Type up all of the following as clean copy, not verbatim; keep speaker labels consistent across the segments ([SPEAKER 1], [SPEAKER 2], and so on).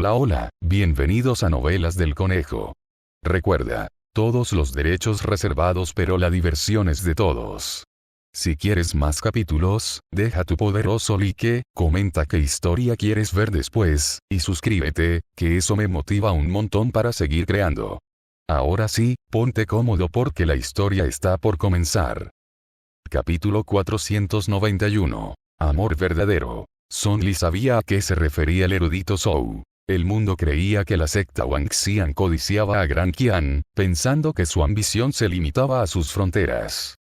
[SPEAKER 1] Hola hola, bienvenidos a Novelas del Conejo. Recuerda, todos los derechos reservados pero la diversión es de todos. Si quieres más capítulos, deja tu poderoso like, comenta qué historia quieres ver después, y suscríbete, que eso me motiva un montón para seguir creando. Ahora sí, ponte cómodo porque la historia está por comenzar. Capítulo 491. Amor verdadero. Son Li sabía a qué se refería el erudito Zhou. El mundo creía que la secta Wangxian codiciaba a Gran Qian, pensando que su ambición se limitaba a sus fronteras.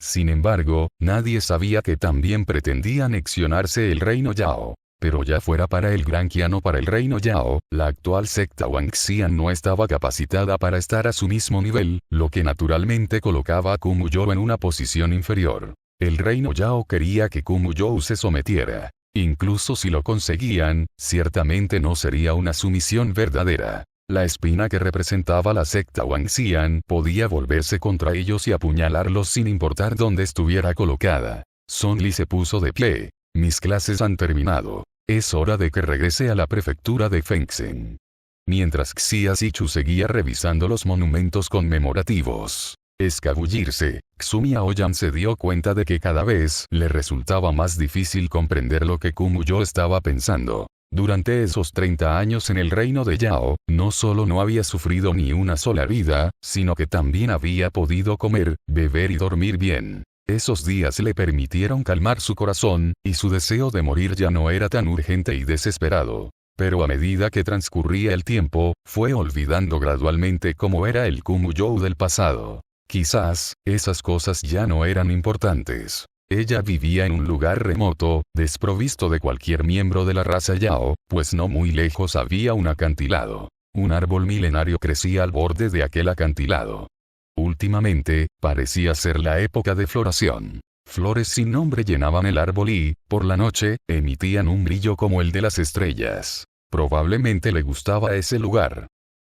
[SPEAKER 1] Sin embargo, nadie sabía que también pretendía anexionarse el reino Yao. Pero ya fuera para el Gran Qian o para el reino Yao, la actual secta Wangxian no estaba capacitada para estar a su mismo nivel, lo que naturalmente colocaba a Kumuyou en una posición inferior. El reino Yao quería que Kumuyou se sometiera. Incluso si lo conseguían, ciertamente no sería una sumisión verdadera. La espina que representaba la secta Wangxian podía volverse contra ellos y apuñalarlos sin importar dónde estuviera colocada. Son Li se puso de pie. Mis clases han terminado. Es hora de que regrese a la prefectura de Fengzhen. Mientras Xia Zichu seguía revisando los monumentos conmemorativos. Escabullirse, Xu Aoyan se dio cuenta de que cada vez le resultaba más difícil comprender lo que Kumuyou estaba pensando. Durante esos 30 años en el reino de Yao, no solo no había sufrido ni una sola vida, sino que también había podido comer, beber y dormir bien. Esos días le permitieron calmar su corazón, y su deseo de morir ya no era tan urgente y desesperado. Pero a medida que transcurría el tiempo, fue olvidando gradualmente cómo era el Kumuyou del pasado. Quizás, esas cosas ya no eran importantes. Ella vivía en un lugar remoto, desprovisto de cualquier miembro de la raza Yao, pues no muy lejos había un acantilado. Un árbol milenario crecía al borde de aquel acantilado. Últimamente, parecía ser la época de floración. Flores sin nombre llenaban el árbol y, por la noche, emitían un brillo como el de las estrellas. Probablemente le gustaba ese lugar.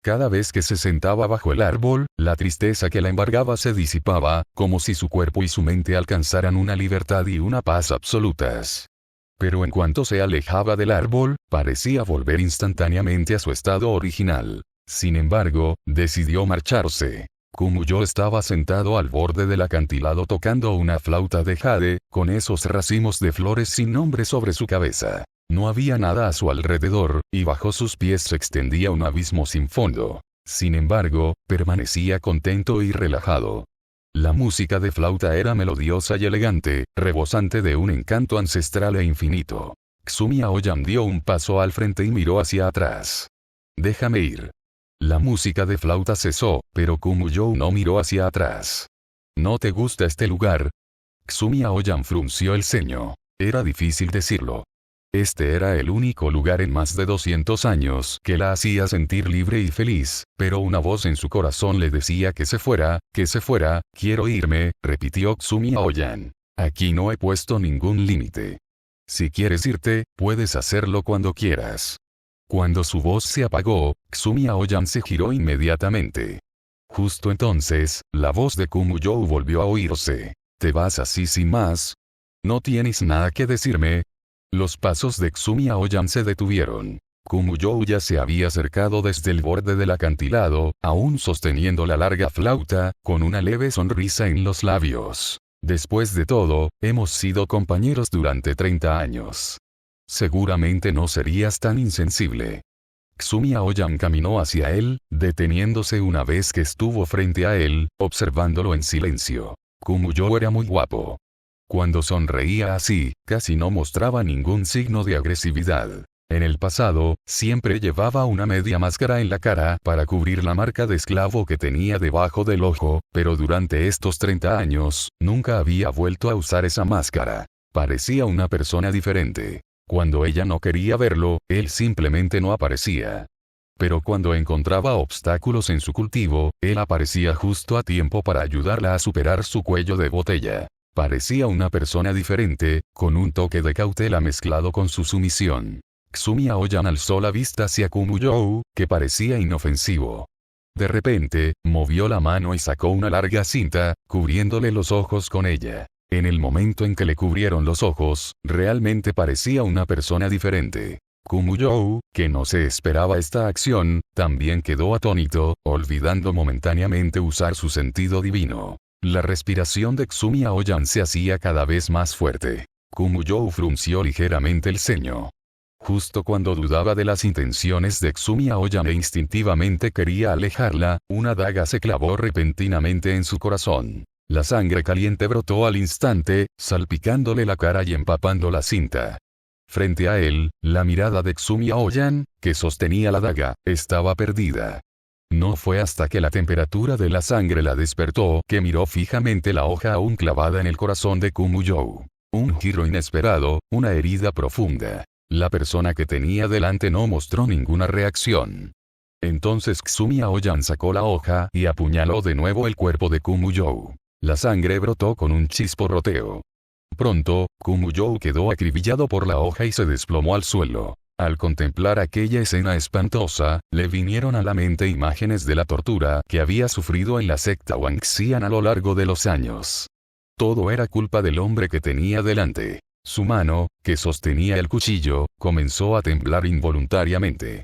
[SPEAKER 1] Cada vez que se sentaba bajo el árbol, la tristeza que la embargaba se disipaba, como si su cuerpo y su mente alcanzaran una libertad y una paz absolutas. Pero en cuanto se alejaba del árbol, parecía volver instantáneamente a su estado original. Sin embargo, decidió marcharse. Kumuyou estaba sentado al borde del acantilado tocando una flauta de jade, con esos racimos de flores sin nombre sobre su cabeza. No había nada a su alrededor, y bajo sus pies se extendía un abismo sin fondo. Sin embargo, permanecía contento y relajado. La música de flauta era melodiosa y elegante, rebosante de un encanto ancestral e infinito. Xu Aoyan dio un paso al frente y miró hacia atrás. «Déjame ir». La música de flauta cesó, pero Kumuyou no miró hacia atrás. «¿No te gusta este lugar?» Xu Aoyan frunció el ceño. Era difícil decirlo. Este era el único lugar en más de 200 años que la hacía sentir libre y feliz, pero una voz en su corazón le decía que se fuera, quiero irme, repitió Xu Aoyan. Aquí no he puesto ningún límite. Si quieres irte, puedes hacerlo cuando quieras. Cuando su voz se apagó, Xu Aoyan se giró inmediatamente. Justo entonces, la voz de Kumuyou volvió a oírse. ¿Te vas así sin más? ¿No tienes nada que decirme? Los pasos de Xu Aoyan se detuvieron. Kumuyou ya se había acercado desde el borde del acantilado, aún sosteniendo la larga flauta, con una leve sonrisa en los labios. Después de todo, hemos sido compañeros durante 30 años. Seguramente no serías tan insensible. Xu Aoyan caminó hacia él, deteniéndose una vez que estuvo frente a él, observándolo en silencio. Kumuyou era muy guapo. Cuando sonreía así, casi no mostraba ningún signo de agresividad. En el pasado, siempre llevaba una media máscara en la cara para cubrir la marca de esclavo que tenía debajo del ojo, pero durante estos 30 años, nunca había vuelto a usar esa máscara. Parecía una persona diferente. Cuando ella no quería verlo, él simplemente no aparecía. Pero cuando encontraba obstáculos en su cultivo, él aparecía justo a tiempo para ayudarla a superar su cuello de botella. Parecía una persona diferente, con un toque de cautela mezclado con su sumisión. Xu Aoyan alzó la vista hacia Kumuyou, que parecía inofensivo. De repente, movió la mano y sacó una larga cinta, cubriéndole los ojos con ella. En el momento en que le cubrieron los ojos, realmente parecía una persona diferente. Kumuyou, que no se esperaba esta acción, también quedó atónito, olvidando momentáneamente usar su sentido divino. La respiración de Xumi Aoyan se hacía cada vez más fuerte. Kumuyou frunció ligeramente el ceño. Justo cuando dudaba de las intenciones de Xumi Aoyan e instintivamente quería alejarla, una daga se clavó repentinamente en su corazón. La sangre caliente brotó al instante, salpicándole la cara y empapando la cinta. Frente a él, la mirada de Xumi Aoyan, que sostenía la daga, estaba perdida. No fue hasta que la temperatura de la sangre la despertó que miró fijamente la hoja aún clavada en el corazón de Kumuyou. Un giro inesperado, una herida profunda. La persona que tenía delante no mostró ninguna reacción. Entonces Xumi Aoyan sacó la hoja y apuñaló de nuevo el cuerpo de Kumuyou. La sangre brotó con un chisporroteo. Pronto, Kumuyou quedó acribillado por la hoja y se desplomó al suelo. Al contemplar aquella escena espantosa, le vinieron a la mente imágenes de la tortura que había sufrido en la secta Wangxian a lo largo de los años. Todo era culpa del hombre que tenía delante. Su mano, que sostenía el cuchillo, comenzó a temblar involuntariamente.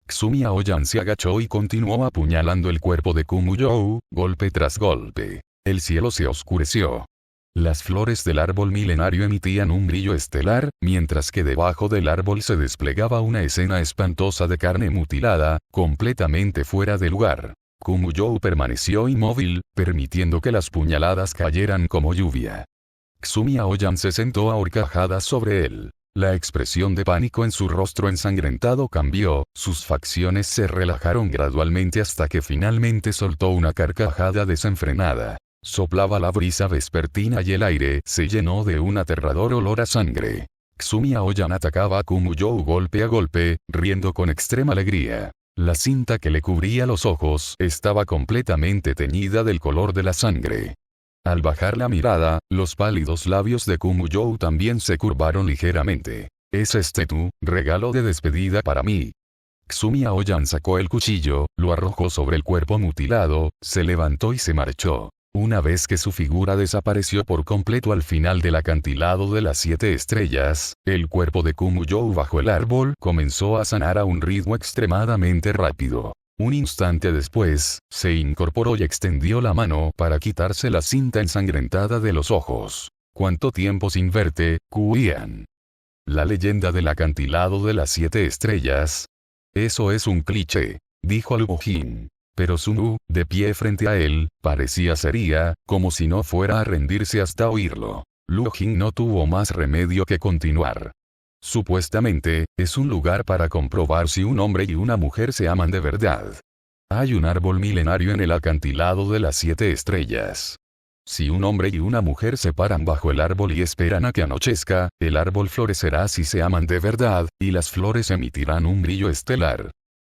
[SPEAKER 1] Xumi Aoyan se agachó y continuó apuñalando el cuerpo de Kumuyou, golpe tras golpe. El cielo se oscureció. Las flores del árbol milenario emitían un brillo estelar, mientras que debajo del árbol se desplegaba una escena espantosa de carne mutilada, completamente fuera de lugar. Kumuyou permaneció inmóvil, permitiendo que las puñaladas cayeran como lluvia. Xumi Aoyan se sentó a horcajadas sobre él. La expresión de pánico en su rostro ensangrentado cambió, sus facciones se relajaron gradualmente hasta que finalmente soltó una carcajada desenfrenada. Soplaba la brisa vespertina y el aire se llenó de un aterrador olor a sangre. Xumi Aoyan atacaba a Kumuyou golpe a golpe, riendo con extrema alegría. La cinta que le cubría los ojos estaba completamente teñida del color de la sangre. Al bajar la mirada, los pálidos labios de Kumuyou también se curvaron ligeramente. ¿Es este tu regalo de despedida para mí? Xumi Aoyan sacó el cuchillo, lo arrojó sobre el cuerpo mutilado, se levantó y se marchó. Una vez que su figura desapareció por completo al final del acantilado de las 7 estrellas, el cuerpo de Kumuyou bajo el árbol comenzó a sanar a un ritmo extremadamente rápido. Un instante después, se incorporó y extendió la mano para quitarse la cinta ensangrentada de los ojos. ¿Cuánto tiempo sin verte, Kuian? La leyenda del acantilado de las 7 estrellas. Eso es un cliché, dijo Luo Jin. Pero Sumu, de pie frente a él, parecía seria, como si no fuera a rendirse hasta oírlo. Luo Jin no tuvo más remedio que continuar. Supuestamente, es un lugar para comprobar si un hombre y una mujer se aman de verdad. Hay un árbol milenario en el acantilado de las 7 estrellas. Si un hombre y una mujer se paran bajo el árbol y esperan a que anochezca, el árbol florecerá si se aman de verdad, y las flores emitirán un brillo estelar.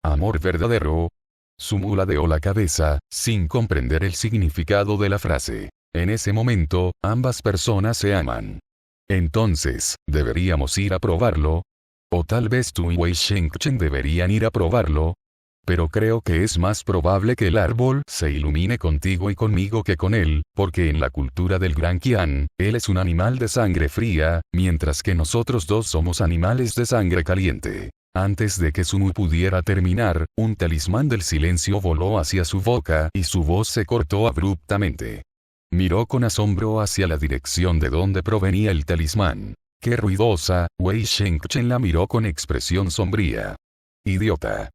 [SPEAKER 1] ¿Amor verdadero? Sumu ladeó la cabeza, sin comprender el significado de la frase. En ese momento, ambas personas se aman. Entonces, ¿deberíamos ir a probarlo? O tal vez tú y Wei Shengchen deberían ir a probarlo. Pero creo que es más probable que el árbol se ilumine contigo y conmigo que con él, porque en la cultura del Gran Qian, él es un animal de sangre fría, mientras que nosotros dos somos animales de sangre caliente. Antes de que Sumu pudiera terminar, un talismán del silencio voló hacia su boca y su voz se cortó abruptamente. Miró con asombro hacia la dirección de donde provenía el talismán. ¡Qué ruidosa! Wei Shengchen la miró con expresión sombría. ¡Idiota!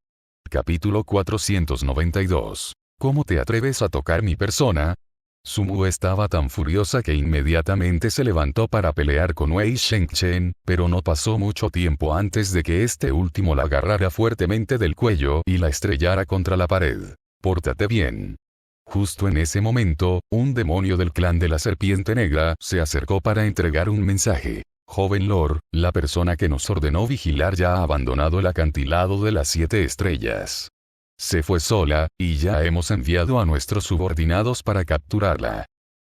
[SPEAKER 1] Capítulo 492. ¿Cómo te atreves a tocar mi persona? Sumu estaba tan furiosa que inmediatamente se levantó para pelear con Wei Shengchen, pero no pasó mucho tiempo antes de que este último la agarrara fuertemente del cuello y la estrellara contra la pared. «Pórtate bien». Justo en ese momento, un demonio del clan de la Serpiente Negra se acercó para entregar un mensaje. «Joven Lord, la persona que nos ordenó vigilar ya ha abandonado el acantilado de las 7 estrellas. Se fue sola, y ya hemos enviado a nuestros subordinados para capturarla».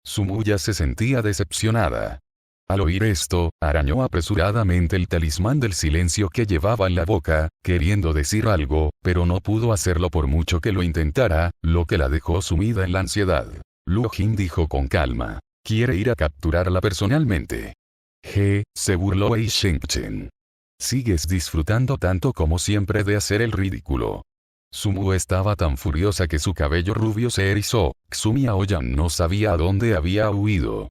[SPEAKER 1] Sumu ya se sentía decepcionada. Al oír esto, arañó apresuradamente el talismán del silencio que llevaba en la boca, queriendo decir algo, pero no pudo hacerlo por mucho que lo intentara, lo que la dejó sumida en la ansiedad. Luo Jin dijo con calma. «¿Quiere ir a capturarla personalmente?» Se burló Wei Shengchen. Sigues disfrutando tanto como siempre de hacer el ridículo. Sumu estaba tan furiosa que su cabello rubio se erizó. Ksumi Aoyan no sabía a dónde había huido.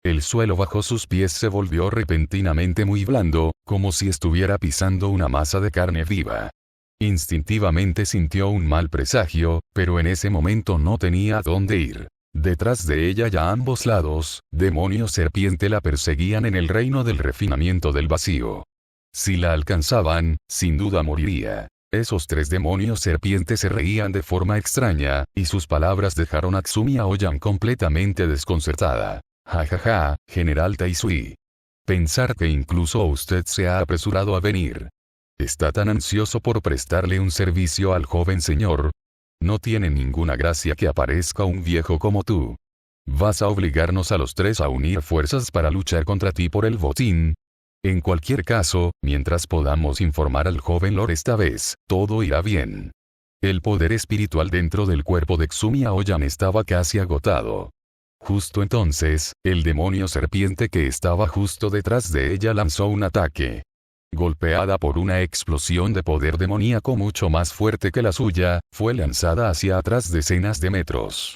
[SPEAKER 1] El suelo bajo sus pies se volvió repentinamente muy blando, como si estuviera pisando una masa de carne viva. Instintivamente sintió un mal presagio, pero en ese momento no tenía a dónde ir. Detrás de ella y a ambos lados, demonios serpiente la perseguían en el reino del refinamiento del vacío. Si la alcanzaban, sin duda moriría. Esos 3 demonios serpientes se reían de forma extraña, y sus palabras dejaron a Ksumi Aoyan completamente desconcertada. Jajaja, General Taisui. Pensar que incluso usted se ha apresurado a venir. ¿Está tan ansioso por prestarle un servicio al joven señor? No tiene ninguna gracia que aparezca un viejo como tú. ¿Vas a obligarnos a los 3 a unir fuerzas para luchar contra ti por el botín? En cualquier caso, mientras podamos informar al joven Lord esta vez, todo irá bien. El poder espiritual dentro del cuerpo de Ksumi Aoyan estaba casi agotado. Justo entonces, el demonio serpiente que estaba justo detrás de ella lanzó un ataque. Golpeada por una explosión de poder demoníaco mucho más fuerte que la suya, fue lanzada hacia atrás decenas de metros.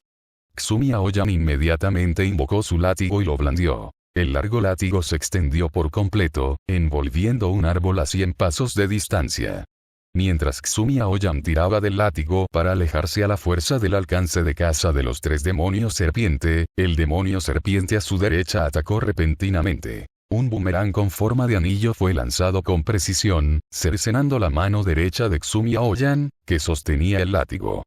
[SPEAKER 1] Ksumi Aoyan inmediatamente invocó su látigo y lo blandió. El largo látigo se extendió por completo, envolviendo un árbol a 100 pasos de distancia. Mientras Ksumi Aoyan tiraba del látigo para alejarse a la fuerza del alcance de caza de los 3 demonios serpiente, el demonio serpiente a su derecha atacó repentinamente. Un boomerang con forma de anillo fue lanzado con precisión, cercenando la mano derecha de Ksumi Aoyan, que sostenía el látigo.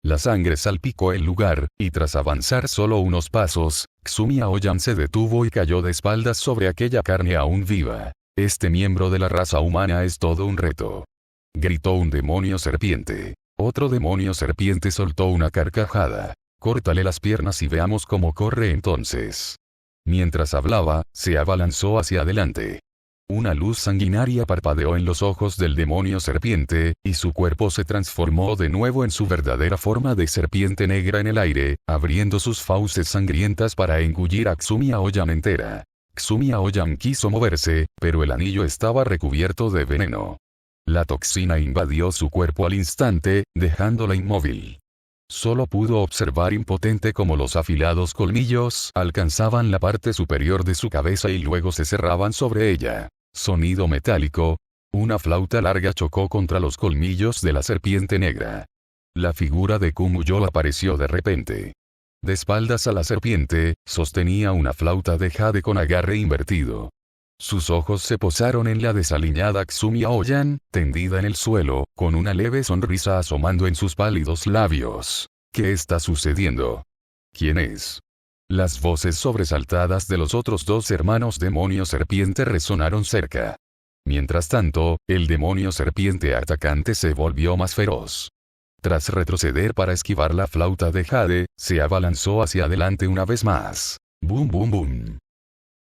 [SPEAKER 1] La sangre salpicó el lugar, y tras avanzar solo unos pasos, Ksumi Aoyan se detuvo y cayó de espaldas sobre aquella carne aún viva. Este miembro de la raza humana es todo un reto. Gritó un demonio serpiente. Otro demonio serpiente soltó una carcajada. Córtale las piernas y veamos cómo corre entonces. Mientras hablaba, se abalanzó hacia adelante. Una luz sanguinaria parpadeó en los ojos del demonio serpiente, y su cuerpo se transformó de nuevo en su verdadera forma de serpiente negra en el aire, abriendo sus fauces sangrientas para engullir a Ksumi Aoyan entera. Ksumi Aoyan quiso moverse, pero el anillo estaba recubierto de veneno. La toxina invadió su cuerpo al instante, dejándola inmóvil. Solo pudo observar impotente cómo los afilados colmillos alcanzaban la parte superior de su cabeza y luego se cerraban sobre ella. Sonido metálico. Una flauta larga chocó contra los colmillos de la serpiente negra. La figura de Kumuyo apareció de repente. De espaldas a la serpiente, sostenía una flauta de jade con agarre invertido. Sus ojos se posaron en la desaliñada Ksumi Aoyan, tendida en el suelo, con una leve sonrisa asomando en sus pálidos labios. ¿Qué está sucediendo? ¿Quién es? Las voces sobresaltadas de los otros 2 hermanos demonio serpiente resonaron cerca. Mientras tanto, el demonio serpiente atacante se volvió más feroz. Tras retroceder para esquivar la flauta de jade, se abalanzó hacia adelante una vez más. ¡Bum bum bum!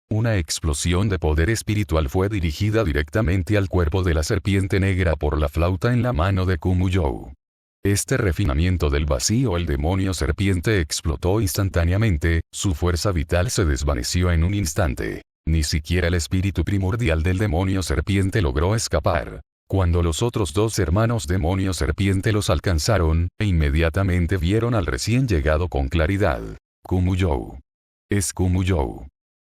[SPEAKER 1] Una explosión de poder espiritual fue dirigida directamente al cuerpo de la serpiente negra por la flauta en la mano de Kumuyo. Este refinamiento del vacío, el demonio serpiente explotó instantáneamente, su fuerza vital se desvaneció en un instante. Ni siquiera el espíritu primordial del demonio serpiente logró escapar. Cuando los otros 2 hermanos demonio serpiente los alcanzaron, inmediatamente vieron al recién llegado con claridad. Kumuyo. Es Kumuyo.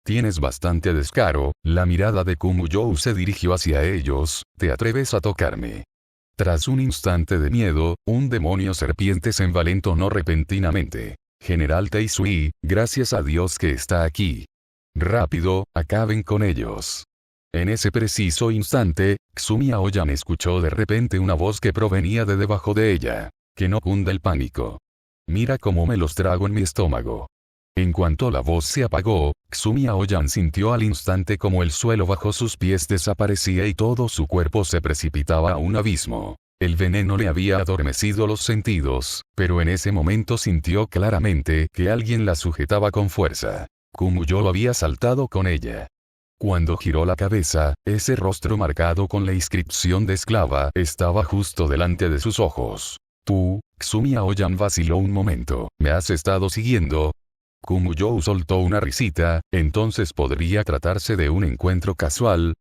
[SPEAKER 1] Tienes bastante descaro. La mirada de Kumuyo se dirigió hacia ellos. ¿Te atreves a tocarme? Tras un instante de miedo, un demonio serpiente se envalentonó repentinamente. General Taisui, gracias a Dios que está aquí. Rápido, acaben con ellos. En ese preciso instante, Ksumi Aoyan escuchó de repente una voz que provenía de debajo de ella. Que no cunda el pánico. Mira cómo me los trago en mi estómago. En cuanto la voz se apagó, Ksumi Aoyan sintió al instante como el suelo bajo sus pies desaparecía y todo su cuerpo se precipitaba a un abismo. El veneno le había adormecido los sentidos, pero en ese momento sintió claramente que alguien la sujetaba con fuerza. Kumuyo había saltado con ella. Cuando giró la cabeza, ese rostro marcado con la inscripción de esclava estaba justo delante de sus ojos. Tú, Ksumi Aoyan vaciló un momento. ¿Me has estado siguiendo? Kumuyo soltó una risita. Entonces podría tratarse de un encuentro casual.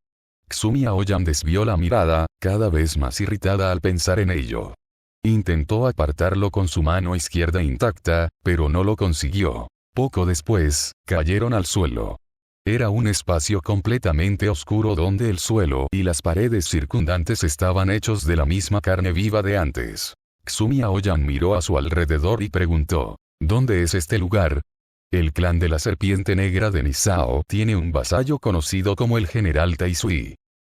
[SPEAKER 1] Xumi Aoyan desvió la mirada, cada vez más irritada al pensar en ello. Intentó apartarlo con su mano izquierda intacta, pero no lo consiguió. Poco después, cayeron al suelo. Era un espacio completamente oscuro donde el suelo y las paredes circundantes estaban hechos de la misma carne viva de antes. Xumi Aoyan miró a su alrededor y preguntó, ¿dónde es este lugar? El clan de la serpiente negra de Nisao tiene un vasallo conocido como el general Taisui.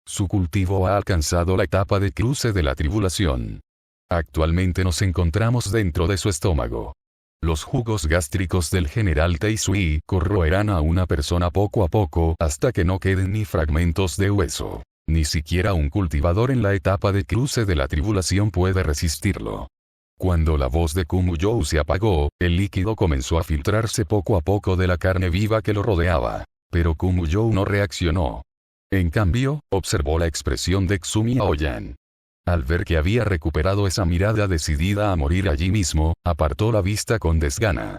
[SPEAKER 1] Su cultivo ha alcanzado la etapa de cruce de la tribulación. Actualmente nos encontramos dentro de su estómago. Los jugos gástricos del general Taisui corroerán a una persona poco a poco hasta que no queden ni fragmentos de hueso. Ni siquiera un cultivador en la etapa de cruce de la tribulación puede resistirlo. Cuando la voz de Kumuyou se apagó, el líquido comenzó a filtrarse poco a poco de la carne viva que lo rodeaba. Pero Kumuyou no reaccionó. En cambio, observó la expresión de Xumi Aoyan. Al ver que había recuperado esa mirada decidida a morir allí mismo, apartó la vista con desgana.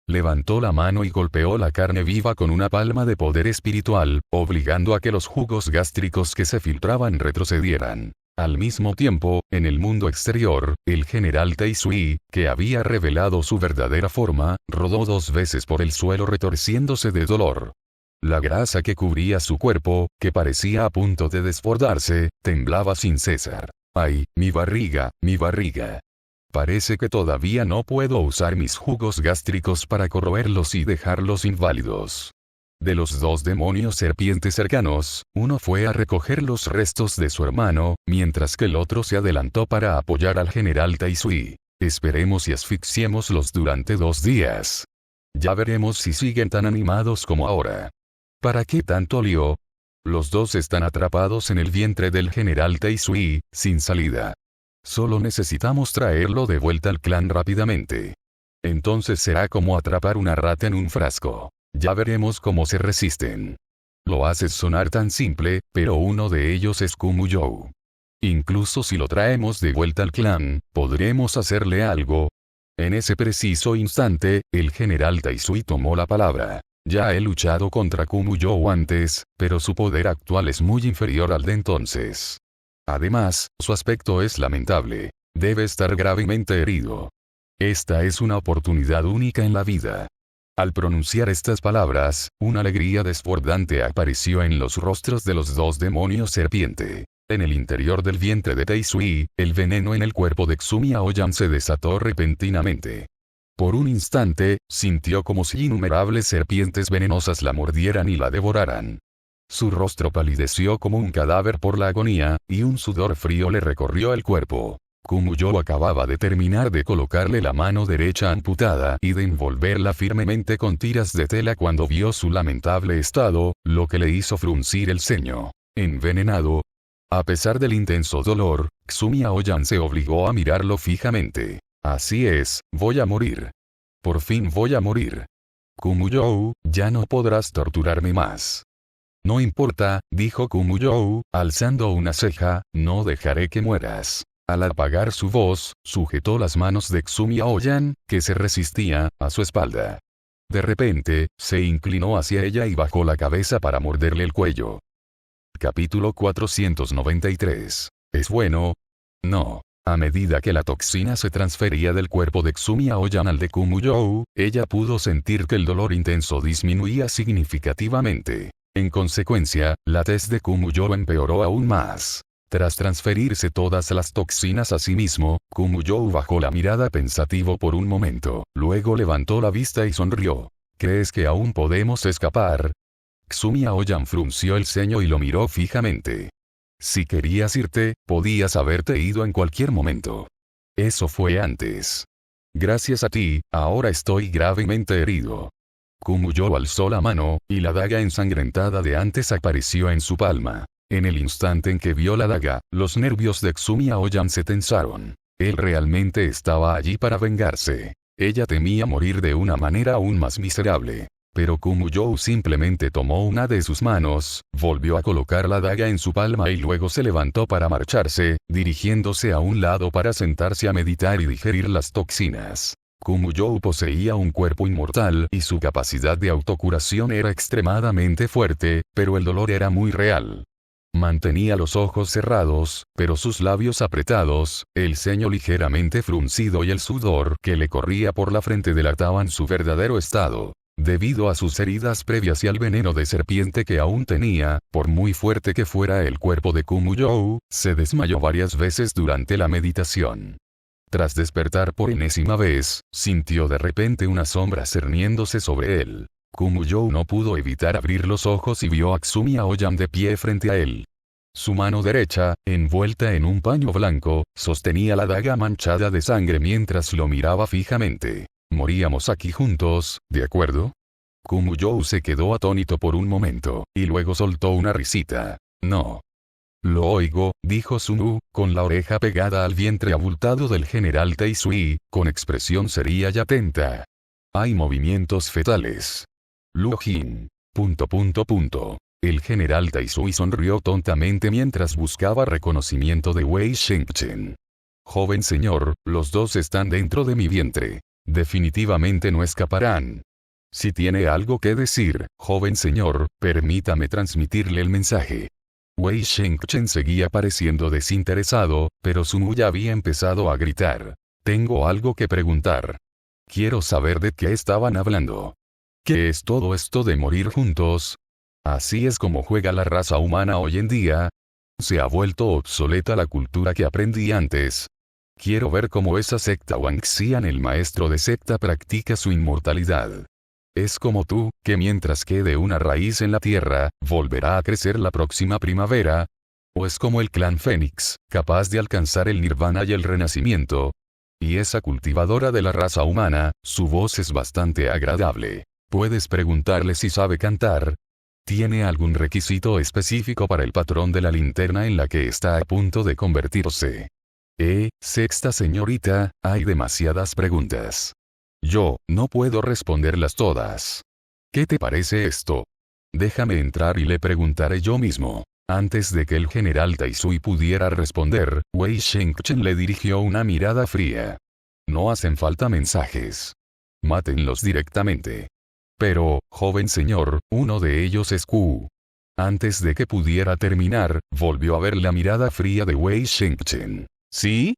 [SPEAKER 1] Levantó la mano y golpeó la carne viva con una palma de poder espiritual, obligando a que los jugos gástricos que se filtraban retrocedieran. Al mismo tiempo, en el mundo exterior, el general Taisui, que había revelado su verdadera forma, rodó 2 veces por el suelo retorciéndose de dolor. La grasa que cubría su cuerpo, que parecía a punto de desbordarse, temblaba sin cesar. ¡Ay, mi barriga, mi barriga! Parece que todavía no puedo usar mis jugos gástricos para corroerlos y dejarlos inválidos. De los 2 demonios serpientes cercanos, uno fue a recoger los restos de su hermano, mientras que el otro se adelantó para apoyar al general Taisui. Esperemos y asfixiémoslos durante 2 días. Ya veremos si siguen tan animados como ahora. ¿Para qué tanto lío? Los 2 están atrapados en el vientre del general Taisui, sin salida. Solo necesitamos traerlo de vuelta al clan rápidamente. Entonces será como atrapar una rata en un frasco. Ya veremos cómo se resisten. Lo haces sonar tan simple, pero uno de ellos es Kumuyou. Incluso si lo traemos de vuelta al clan, ¿podremos hacerle algo? En ese preciso instante, el general Taisui tomó la palabra. Ya he luchado contra Kumuyou antes, pero su poder actual es muy inferior al de entonces. Además, su aspecto es lamentable. Debe estar gravemente herido. Esta es una oportunidad única en la vida. Al pronunciar estas palabras, una alegría desbordante apareció en los rostros de los 2 demonios serpiente. En el interior del vientre de Taisui, el veneno en el cuerpo de Xumi Aoyan se desató repentinamente. Por un instante, sintió como si innumerables serpientes venenosas la mordieran y la devoraran. Su rostro palideció como un cadáver por la agonía, y un sudor frío le recorrió el cuerpo. Kumuyou acababa de terminar de colocarle la mano derecha amputada y de envolverla firmemente con tiras de tela cuando vio su lamentable estado, lo que le hizo fruncir el ceño. Envenenado. A pesar del intenso dolor, Xumi Aoyan se obligó a mirarlo fijamente. Así es, voy a morir. Por fin voy a morir. Kumuyou, ya no podrás torturarme más. No importa, dijo Kumuyou, alzando una ceja, no dejaré que mueras. Al apagar su voz, sujetó las manos de Xumi Aoyan, que se resistía, a su espalda. De repente, se inclinó hacia ella y bajó la cabeza para morderle el cuello. Capítulo 493. ¿Es bueno? No. A medida que la toxina se transfería del cuerpo de Xumi Aoyan al de Kumuyou, ella pudo sentir que el dolor intenso disminuía significativamente. En consecuencia, la tez de Kumuyou empeoró aún más. Tras transferirse todas las toxinas a sí mismo, Kumuyou bajó la mirada pensativo por un momento, luego levantó la vista y sonrió. ¿Crees que aún podemos escapar? Xumi Aoyan frunció el ceño y lo miró fijamente. Si querías irte, podías haberte ido en cualquier momento. Eso fue antes. Gracias a ti, ahora estoy gravemente herido. Kumuyou alzó la mano, y la daga ensangrentada de antes apareció en su palma. En el instante en que vio la daga, los nervios de Xumi Aoyan se tensaron. Él realmente estaba allí para vengarse. Ella temía morir de una manera aún más miserable. Pero Kumuyou simplemente tomó una de sus manos, volvió a colocar la daga en su palma y luego se levantó para marcharse, dirigiéndose a un lado para sentarse a meditar y digerir las toxinas. Kumuyou poseía un cuerpo inmortal y su capacidad de autocuración era extremadamente fuerte, pero el dolor era muy real. Mantenía los ojos cerrados, pero sus labios apretados, el ceño ligeramente fruncido y el sudor que le corría por la frente delataban su verdadero estado. Debido a sus heridas previas y al veneno de serpiente que aún tenía, por muy fuerte que fuera el cuerpo de Kumuyou, se desmayó varias veces durante la meditación. Tras despertar por enésima vez, sintió de repente una sombra cerniéndose sobre él. Kumuyou no pudo evitar abrir los ojos y vio a Ksumi Aoyama de pie frente a él. Su mano derecha, envuelta en un paño blanco, sostenía la daga manchada de sangre mientras lo miraba fijamente. Moríamos aquí juntos, ¿de acuerdo? Kumuyou se quedó atónito por un momento, y luego soltó una risita. No. Lo oigo, dijo Sunu, con la oreja pegada al vientre abultado del general Teisui, con expresión seria y atenta. Hay movimientos fetales. Luo Jin. El general Teisui sonrió tontamente mientras buscaba reconocimiento de Wei Shengchen. Joven señor, los dos están dentro de mi vientre. Definitivamente no escaparán. Si tiene algo que decir, joven señor, permítame transmitirle el mensaje. Wei Shengchen seguía pareciendo desinteresado, pero Sunu ya había empezado a gritar. Tengo algo que preguntar. Quiero saber de qué estaban hablando. ¿Qué es todo esto de morir juntos? ¿Así es como juega la raza humana hoy en día? ¿Se ha vuelto obsoleta la cultura que aprendí antes? Quiero ver cómo esa secta Wang Xian, el maestro de secta, practica su inmortalidad. Es como tú, que mientras quede una raíz en la tierra, volverá a crecer la próxima primavera. O es como el clan Fénix, capaz de alcanzar el nirvana y el renacimiento. Y esa cultivadora de la raza humana, su voz es bastante agradable. Puedes preguntarle si sabe cantar. ¿Tiene algún requisito específico para el patrón de la linterna en la que está a punto de convertirse? Sexta señorita, hay demasiadas preguntas. Yo, no puedo responderlas todas. ¿Qué te parece esto? Déjame entrar y le preguntaré yo mismo. Antes de que el general Teisui pudiera responder, Wei Shengchen le dirigió una mirada fría. No hacen falta mensajes. Mátenlos directamente. Pero, joven señor, uno de ellos es Q. Antes de que pudiera terminar, volvió a ver la mirada fría de Wei Shengchen. ¿Sí?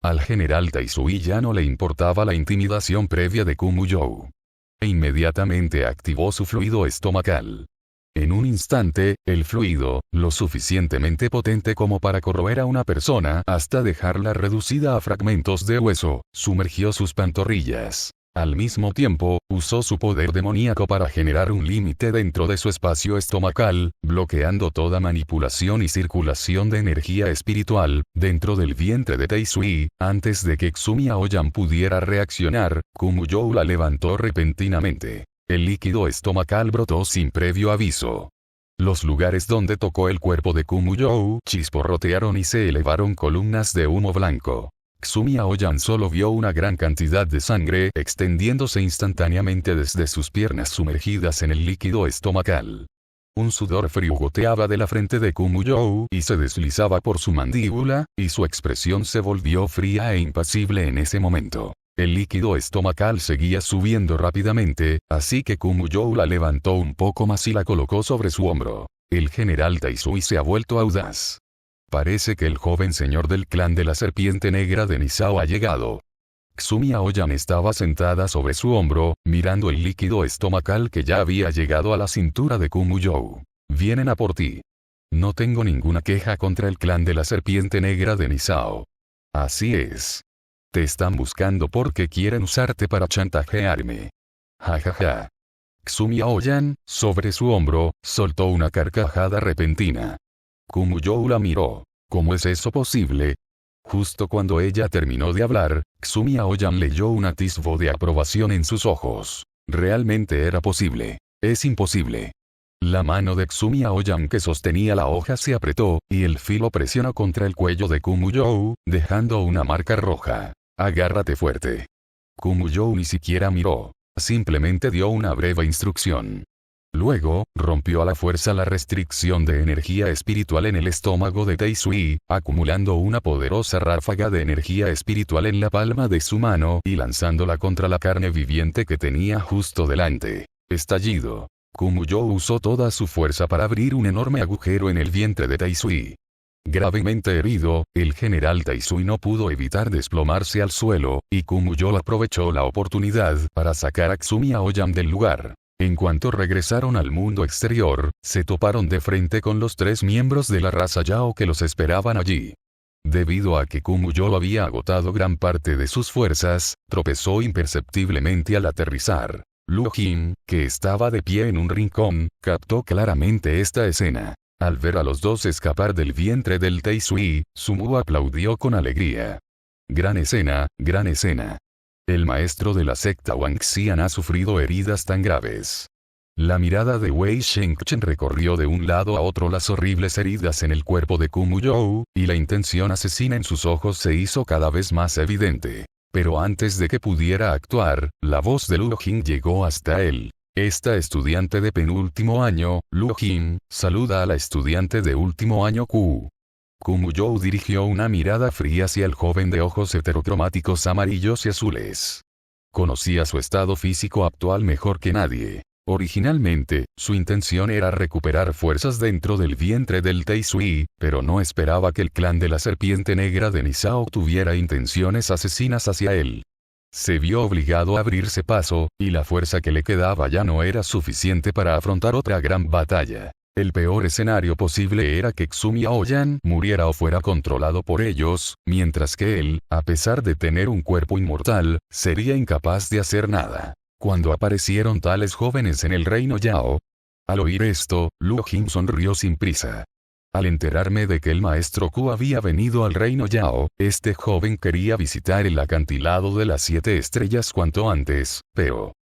[SPEAKER 1] Al general Teisui ya no le importaba la intimidación previa de Kumuyou. Inmediatamente activó su fluido estomacal. En un instante, el fluido, lo suficientemente potente como para corroer a una persona hasta dejarla reducida a fragmentos de hueso, sumergió sus pantorrillas. Al mismo tiempo, usó su poder demoníaco para generar un límite dentro de su espacio estomacal, bloqueando toda manipulación y circulación de energía espiritual, dentro del vientre de Teisui. Antes de que Ksumi Aoyama pudiera reaccionar, Kumuyou la levantó repentinamente. El líquido estomacal brotó sin previo aviso. Los lugares donde tocó el cuerpo de Kumuyou chisporrotearon y se elevaron columnas de humo blanco. Ksumi Aoyama solo vio una gran cantidad de sangre extendiéndose instantáneamente desde sus piernas sumergidas en el líquido estomacal. Un sudor frío goteaba de la frente de Kumuyou y se deslizaba por su mandíbula, y su expresión se volvió fría e impasible en ese momento. El líquido estomacal seguía subiendo rápidamente, así que Kumuyou la levantó un poco más y la colocó sobre su hombro. El general Teisui se ha vuelto audaz. Parece que el joven señor del clan de la serpiente negra de Nisao ha llegado. Ksumi Aoyama estaba sentada sobre su hombro, mirando el líquido estomacal que ya había llegado a la cintura de Kumuyou. Vienen a por ti. No tengo ninguna queja contra el clan de la serpiente negra de Nisao. Así es. Te están buscando porque quieren usarte para chantajearme. Jajaja. Ksumi Aoyama, sobre su hombro, soltó una carcajada repentina. Kumuyou la miró. ¿Cómo es eso posible? Justo cuando ella terminó de hablar, Ksumi Aoyama leyó un atisbo de aprobación en sus ojos. Realmente era posible. Es imposible. La mano de Ksumi Aoyama que sostenía la hoja se apretó, y el filo presionó contra el cuello de Kumuyou, dejando una marca roja. Agárrate fuerte. Kumuyou ni siquiera miró. Simplemente dio una breve instrucción. Luego, rompió a la fuerza la restricción de energía espiritual en el estómago de Teisui, acumulando una poderosa ráfaga de energía espiritual en la palma de su mano y lanzándola contra la carne viviente que tenía justo delante. Estallido. Kumuyou usó toda su fuerza para abrir un enorme agujero en el vientre de Taisui. Gravemente herido, el general Taisui no pudo evitar desplomarse al suelo, y Kumuyou aprovechó la oportunidad para sacar a Ksumi Aoyama del lugar. En cuanto regresaron al mundo exterior, se toparon de frente con los 3 miembros de la raza Yao que los esperaban allí. Debido a que Kumuyou había agotado gran parte de sus fuerzas, tropezó imperceptiblemente al aterrizar. Luo Jin, que estaba de pie en un rincón, captó claramente esta escena. Al ver a los dos escapar del vientre del Taisui, Sumu aplaudió con alegría. Gran escena, gran escena. El maestro de la secta Wangxian ha sufrido heridas tan graves. La mirada de Wei Shengchen recorrió de un lado a otro las horribles heridas en el cuerpo de Kumuyou, y la intención asesina en sus ojos se hizo cada vez más evidente. Pero antes de que pudiera actuar, la voz de Luo Jin llegó hasta él. Esta estudiante de penúltimo año, Luo Jin, saluda a la estudiante de último año Q. Kumuyou dirigió una mirada fría hacia el joven de ojos heterocromáticos amarillos y azules. Conocía su estado físico actual mejor que nadie. Originalmente, su intención era recuperar fuerzas dentro del vientre del Taisui, pero no esperaba que el clan de la serpiente negra de Nisao tuviera intenciones asesinas hacia él. Se vio obligado a abrirse paso, y la fuerza que le quedaba ya no era suficiente para afrontar otra gran batalla. El peor escenario posible era que Ksumi Aoyama muriera o fuera controlado por ellos, mientras que él, a pesar de tener un cuerpo inmortal, sería incapaz de hacer nada. Cuando aparecieron tales jóvenes en el reino Yao. Al oír esto, Luo Jin sonrió sin prisa. Al enterarme de que el maestro Q había venido al reino Yao, este joven quería visitar el acantilado de las 7 estrellas cuanto antes, pero...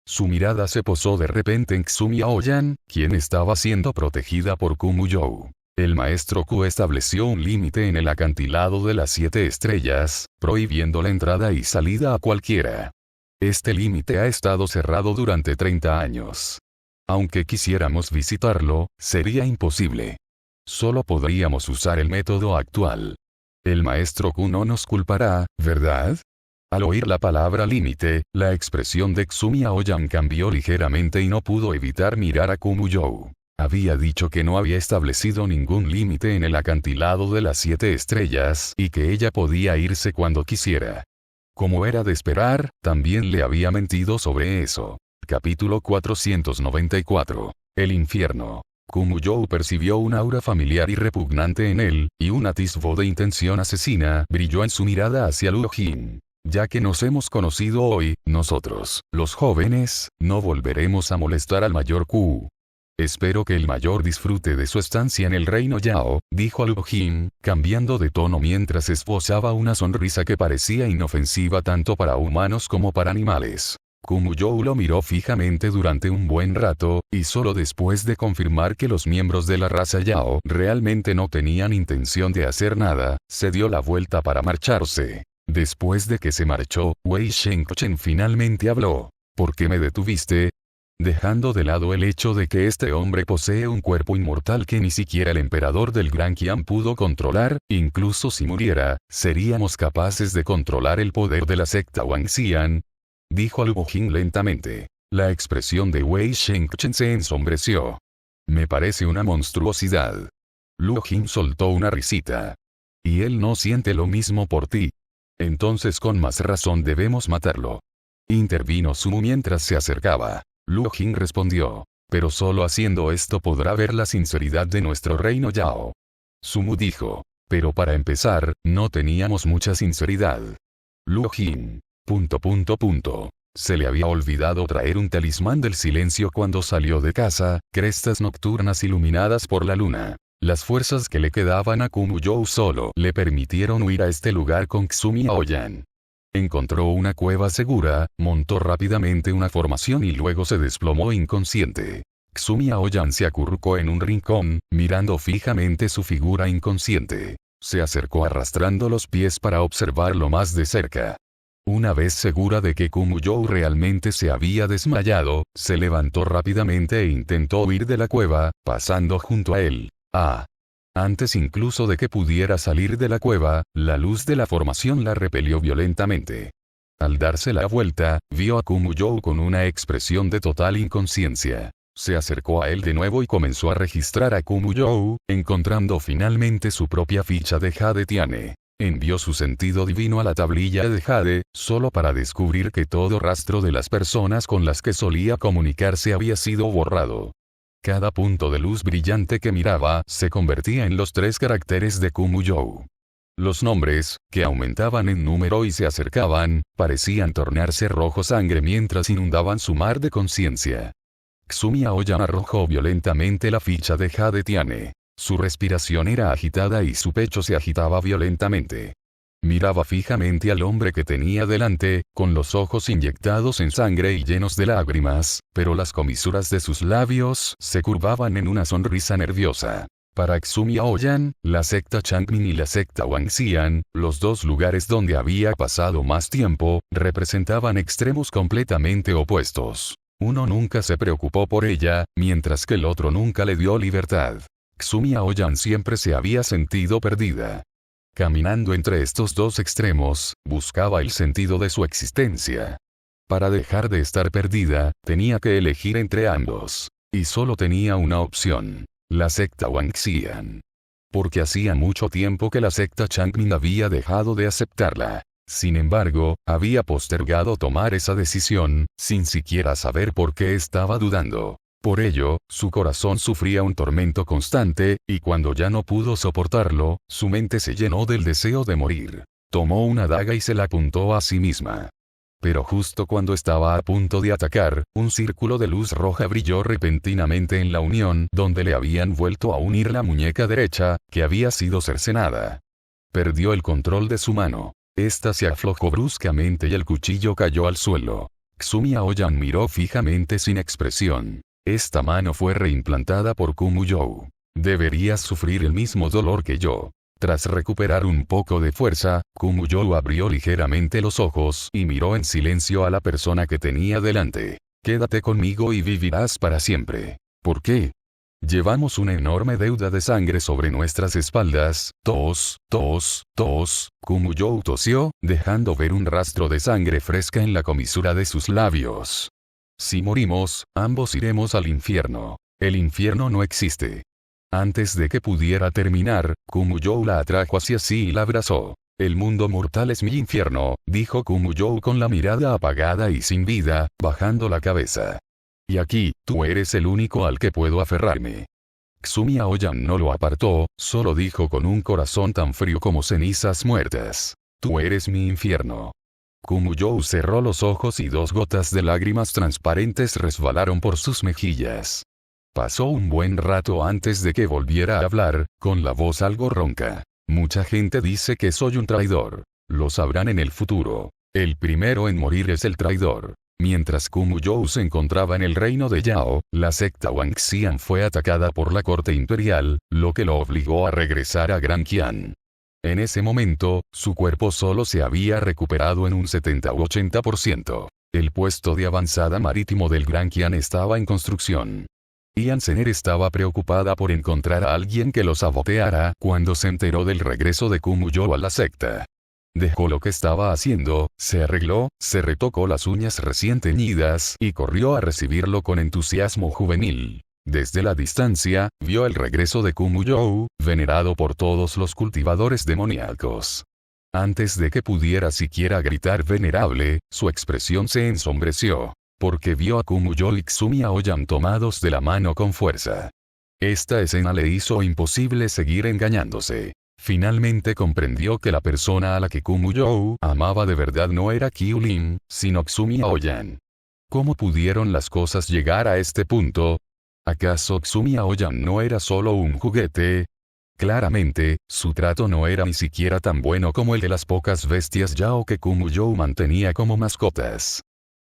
[SPEAKER 1] Su mirada se posó de repente en Ksumi Aoyama, quien estaba siendo protegida por Kumuyou. El maestro Q estableció un límite en el acantilado de las 7 estrellas, prohibiendo la entrada y salida a cualquiera. Este límite ha estado cerrado durante 30 años. Aunque quisiéramos visitarlo, sería imposible. Solo podríamos usar el método actual. El maestro Q no nos culpará, ¿verdad? Al oír la palabra límite, la expresión de Ksumi Aoyama cambió ligeramente y no pudo evitar mirar a Kumuyou. Había dicho que no había establecido ningún límite en el acantilado de las 7 estrellas y que ella podía irse cuando quisiera. Como era de esperar, también le había mentido sobre eso. Capítulo 494. El infierno. Kumuyou percibió un aura familiar y repugnante en él, y un atisbo de intención asesina brilló en su mirada hacia Luo Jin. Ya que nos hemos conocido hoy, nosotros, los jóvenes, no volveremos a molestar al mayor Q. Espero que el mayor disfrute de su estancia en el reino Yao, dijo a Luo Jin, cambiando de tono mientras esbozaba una sonrisa que parecía inofensiva tanto para humanos como para animales. Kumuyou lo miró fijamente durante un buen rato, y solo después de confirmar que los miembros de la raza Yao realmente no tenían intención de hacer nada, se dio la vuelta para marcharse. Después de que se marchó, Wei Shengchen finalmente habló. ¿Por qué me detuviste? Dejando de lado el hecho de que este hombre posee un cuerpo inmortal que ni siquiera el emperador del Gran Qian pudo controlar, incluso si muriera, seríamos capaces de controlar el poder de la secta Wangxian. Dijo Luo Jin lentamente. La expresión de Wei Shengchen se ensombreció. Me parece una monstruosidad. Luo Jin soltó una risita. Y él no siente lo mismo por ti. Entonces con más razón debemos matarlo. Intervino Sumu mientras se acercaba. Luo Jin respondió. Pero solo haciendo esto podrá ver la sinceridad de nuestro reino Yao. Sumu dijo. Pero para empezar, no teníamos mucha sinceridad. Luo Jin. Se le había olvidado traer un talismán del silencio cuando salió de casa, crestas nocturnas iluminadas por la luna. Las fuerzas que le quedaban a Kumuyou solo le permitieron huir a este lugar con Ksumi Aoyama. Encontró una cueva segura, montó rápidamente una formación y luego se desplomó inconsciente. Ksumi Aoyama se acurrucó en un rincón, mirando fijamente su figura inconsciente. Se acercó arrastrando los pies para observarlo más de cerca. Una vez segura de que Kumuyou realmente se había desmayado, se levantó rápidamente e intentó huir de la cueva, pasando junto a él. Antes incluso de que pudiera salir de la cueva, la luz de la formación la repelió violentamente. Al darse la vuelta, vio a Kumuyou con una expresión de total inconsciencia. Se acercó a él de nuevo y comenzó a registrar a Kumuyou, encontrando finalmente su propia ficha de Jade Tiane. Envió su sentido divino a la tablilla de Jade, solo para descubrir que todo rastro de las personas con las que solía comunicarse había sido borrado. Cada punto de luz brillante que miraba se convertía en los 3 caracteres de Kumuyou. Los nombres, que aumentaban en número y se acercaban, parecían tornarse rojo sangre mientras inundaban su mar de conciencia. Xumi Aoyan arrojó violentamente la ficha de Jade Tiane. Su respiración era agitada y su pecho se agitaba violentamente. Miraba fijamente al hombre que tenía delante, con los ojos inyectados en sangre y llenos de lágrimas, pero las comisuras de sus labios se curvaban en una sonrisa nerviosa. Para Xumi Aoyan, la secta Changmin y la secta Wangxian, los 2 lugares donde había pasado más tiempo, representaban extremos completamente opuestos. Uno nunca se preocupó por ella, mientras que el otro nunca le dio libertad. Xumi Aoyan siempre se había sentido perdida. Caminando entre estos 2 extremos, buscaba el sentido de su existencia. Para dejar de estar perdida, tenía que elegir entre ambos. Y solo tenía una opción: la secta Wangxian. Porque hacía mucho tiempo que la secta Changmin había dejado de aceptarla. Sin embargo, había postergado tomar esa decisión, sin siquiera saber por qué estaba dudando. Por ello, su corazón sufría un tormento constante, y cuando ya no pudo soportarlo, su mente se llenó del deseo de morir. Tomó una daga y se la apuntó a sí misma. Pero justo cuando estaba a punto de atacar, un círculo de luz roja brilló repentinamente en la unión donde le habían vuelto a unir la muñeca derecha, que había sido cercenada. Perdió el control de su mano. Esta se aflojó bruscamente y el cuchillo cayó al suelo. Xumi Aoyan miró fijamente sin expresión. Esta mano fue reimplantada por Kumuyou. Deberías sufrir el mismo dolor que yo. Tras recuperar un poco de fuerza, Kumuyou abrió ligeramente los ojos y miró en silencio a la persona que tenía delante. Quédate conmigo y vivirás para siempre. ¿Por qué? Llevamos una enorme deuda de sangre sobre nuestras espaldas. Tos, tos, tos. Kumuyou tosió, dejando ver un rastro de sangre fresca en la comisura de sus labios. Si morimos, ambos iremos al infierno. El infierno no existe. Antes de que pudiera terminar, Kumuyou la atrajo hacia sí y la abrazó. El mundo mortal es mi infierno, dijo Kumuyou con la mirada apagada y sin vida, bajando la cabeza. Y aquí, tú eres el único al que puedo aferrarme. Xumi Aoyan no lo apartó, solo dijo con un corazón tan frío como cenizas muertas. Tú eres mi infierno. Kumuyou cerró los ojos y 2 gotas de lágrimas transparentes resbalaron por sus mejillas. Pasó un buen rato antes de que volviera a hablar, con la voz algo ronca. Mucha gente dice que soy un traidor. Lo sabrán en el futuro. El primero en morir es el traidor. Mientras Kumuyou se encontraba en el reino de Yao, la secta Wangxian fue atacada por la corte imperial, lo que lo obligó a regresar a Gran Qian. En ese momento, su cuerpo solo se había recuperado en un 70 u 80%. El puesto de avanzada marítimo del Gran Qian estaba en construcción. Ian Sener estaba preocupada por encontrar a alguien que lo saboteara cuando se enteró del regreso de Kumuyou a la secta. Dejó lo que estaba haciendo, se arregló, se retocó las uñas recién teñidas y corrió a recibirlo con entusiasmo juvenil. Desde la distancia, vio el regreso de Kumuyou, venerado por todos los cultivadores demoníacos. Antes de que pudiera siquiera gritar venerable, su expresión se ensombreció, porque vio a Kumuyou y Xumi Aoyan tomados de la mano con fuerza. Esta escena le hizo imposible seguir engañándose. Finalmente comprendió que la persona a la que Kumuyou amaba de verdad no era Qiulin, sino Xumi Aoyan. ¿Cómo pudieron las cosas llegar a este punto? ¿Acaso Xumi Aoyan no era solo un juguete? Claramente, su trato no era ni siquiera tan bueno como el de las pocas bestias Yao que Kumuyou mantenía como mascotas.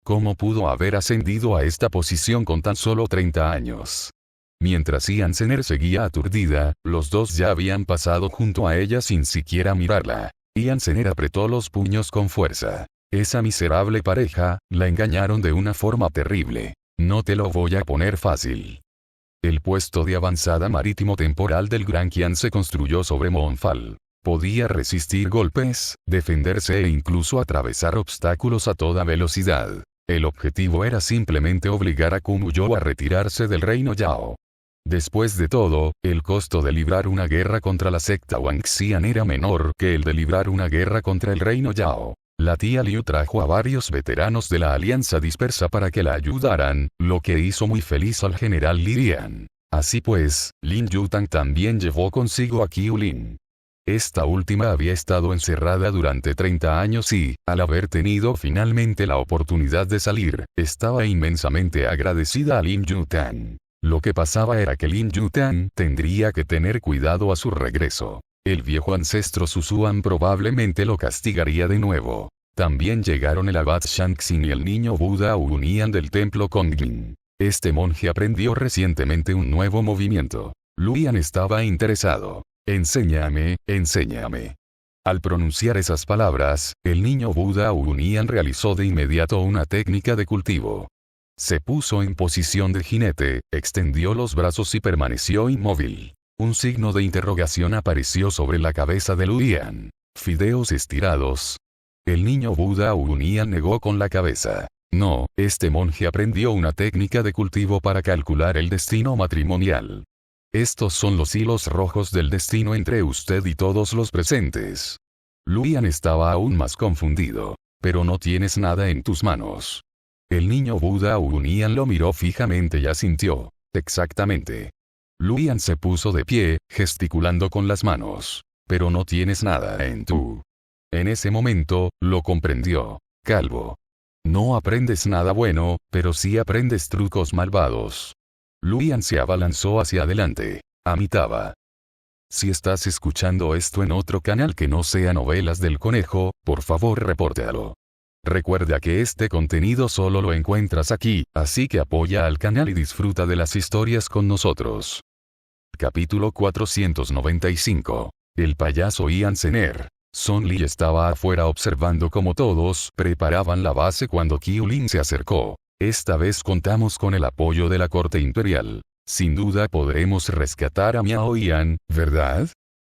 [SPEAKER 1] ¿Cómo pudo haber ascendido a esta posición con tan solo 30 años? Mientras Ian Sener seguía aturdida, los 2 ya habían pasado junto a ella sin siquiera mirarla. Ian Sener apretó los puños con fuerza. Esa miserable pareja, la engañaron de una forma terrible. No te lo voy a poner fácil. El puesto de avanzada marítimo temporal del Gran Qian se construyó sobre Monfal. Podía resistir golpes, defenderse e incluso atravesar obstáculos a toda velocidad. El objetivo era simplemente obligar a Kumuyo a retirarse del reino Yao. Después de todo, el costo de librar una guerra contra la secta Wangxian era menor que el de librar una guerra contra el reino Yao. La tía Liu trajo a varios veteranos de la alianza dispersa para que la ayudaran, lo que hizo muy feliz al general Lirian. Así pues, Lin Yutang también llevó consigo a Qiu Lin. Esta última había estado encerrada durante 30 años y, al haber tenido finalmente la oportunidad de salir, estaba inmensamente agradecida a Lin Yutang. Lo que pasaba era que Lin Yutang tendría que tener cuidado a su regreso. El viejo ancestro Susuan probablemente lo castigaría de nuevo. También llegaron el abad Shangxin y el niño Buda Unian del templo Kongjin. Este monje aprendió recientemente un nuevo movimiento. Luyan estaba interesado. Enséñame, enséñame. Al pronunciar esas palabras, el niño Buda Unian realizó de inmediato una técnica de cultivo. Se puso en posición de jinete, extendió los brazos y permaneció inmóvil. Un signo de interrogación apareció sobre la cabeza de Luyan. Fideos estirados. El niño Buda Unian negó con la cabeza. No, este monje aprendió una técnica de cultivo para calcular el destino matrimonial. Estos son los hilos rojos del destino entre usted y todos los presentes. Luyan estaba aún más confundido. Pero no tienes nada en tus manos. El niño Buda Unian lo miró fijamente y asintió. Exactamente. Luyan se puso de pie, gesticulando con las manos. Pero no tienes nada en tu. En ese momento, lo comprendió. Calvo. No aprendes nada bueno, pero sí aprendes trucos malvados. Luyan se abalanzó hacia adelante. Amitaba. Si estás escuchando esto en otro canal que no sea Novelas del Conejo, por favor repórtalo. Recuerda que este contenido solo lo encuentras aquí, así que apoya al canal y disfruta de las historias con nosotros. Capítulo 495. El payaso Ian Zener. Song Li estaba afuera observando cómo todos preparaban la base cuando Qiu Lin se acercó. Esta vez contamos con el apoyo de la corte imperial. Sin duda podremos rescatar a Miao Ian, ¿verdad?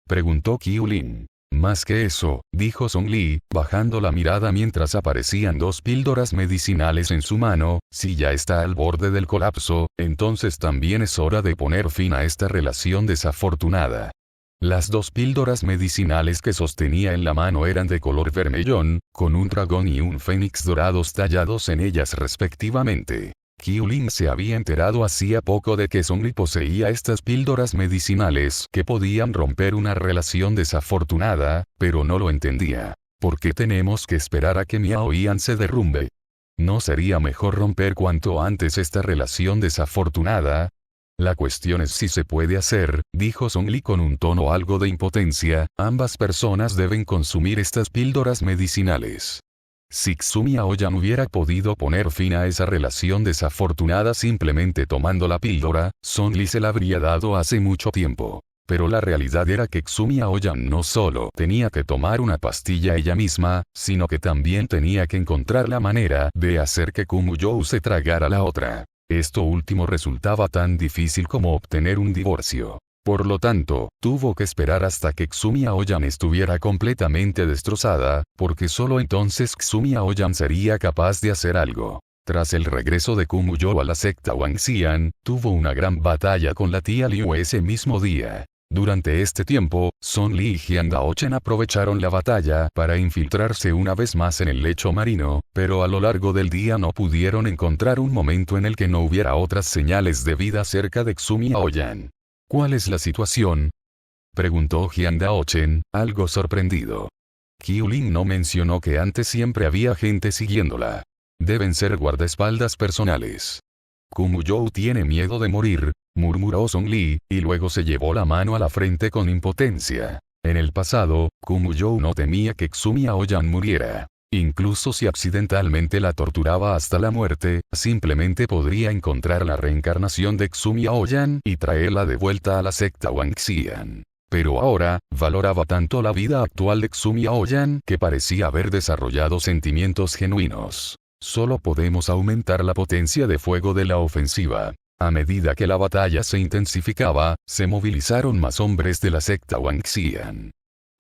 [SPEAKER 1] Preguntó Qiu Lin. Más que eso, dijo Song Li, bajando la mirada mientras aparecían 2 píldoras medicinales en su mano, si ya está al borde del colapso, entonces también es hora de poner fin a esta relación desafortunada. Las 2 píldoras medicinales que sostenía en la mano eran de color vermellón, con un dragón y un fénix dorados tallados en ellas respectivamente. Qiu Lin se había enterado hacía poco de que Song Li poseía estas píldoras medicinales que podían romper una relación desafortunada, pero no lo entendía. ¿Por qué tenemos que esperar a que Miao Ian se derrumbe? ¿No sería mejor romper cuanto antes esta relación desafortunada? La cuestión es si se puede hacer, dijo Song Li con un tono algo de impotencia. Ambas personas deben consumir estas píldoras medicinales. Si Xu Miaoyan hubiera podido poner fin a esa relación desafortunada simplemente tomando la píldora, Song Li se la habría dado hace mucho tiempo. Pero la realidad era que Xu Miaoyan no solo tenía que tomar una pastilla ella misma, sino que también tenía que encontrar la manera de hacer que Kumuyo se tragara la otra. Esto último resultaba tan difícil como obtener un divorcio. Por lo tanto, tuvo que esperar hasta que Xu Miaoyan estuviera completamente destrozada, porque solo entonces Xu Miaoyan sería capaz de hacer algo. Tras el regreso de Kumuyo a la secta Wangxian, tuvo una gran batalla con la tía Liu ese mismo día. Durante este tiempo, Song Li y Jiang Daochen aprovecharon la batalla para infiltrarse una vez más en el lecho marino, pero a lo largo del día no pudieron encontrar un momento en el que no hubiera otras señales de vida cerca de Xu Miaoyan. ¿Cuál es la situación?, preguntó Jiang Daochen, algo sorprendido. Qiu Lin no mencionó que antes siempre había gente siguiéndola. Deben ser guardaespaldas personales. Kumuyo tiene miedo de morir, murmuró Song Li, y luego se llevó la mano a la frente con impotencia. En el pasado, Kumuyo no temía que Xu Miaoyan muriera. Incluso si accidentalmente la torturaba hasta la muerte, simplemente podría encontrar la reencarnación de Xu Miaoyan y traerla de vuelta a la secta Wangxian. Pero ahora, valoraba tanto la vida actual de Xu Miaoyan que parecía haber desarrollado sentimientos genuinos. Solo podemos aumentar la potencia de fuego de la ofensiva. A medida que la batalla se intensificaba, se movilizaron más hombres de la secta Wangxian.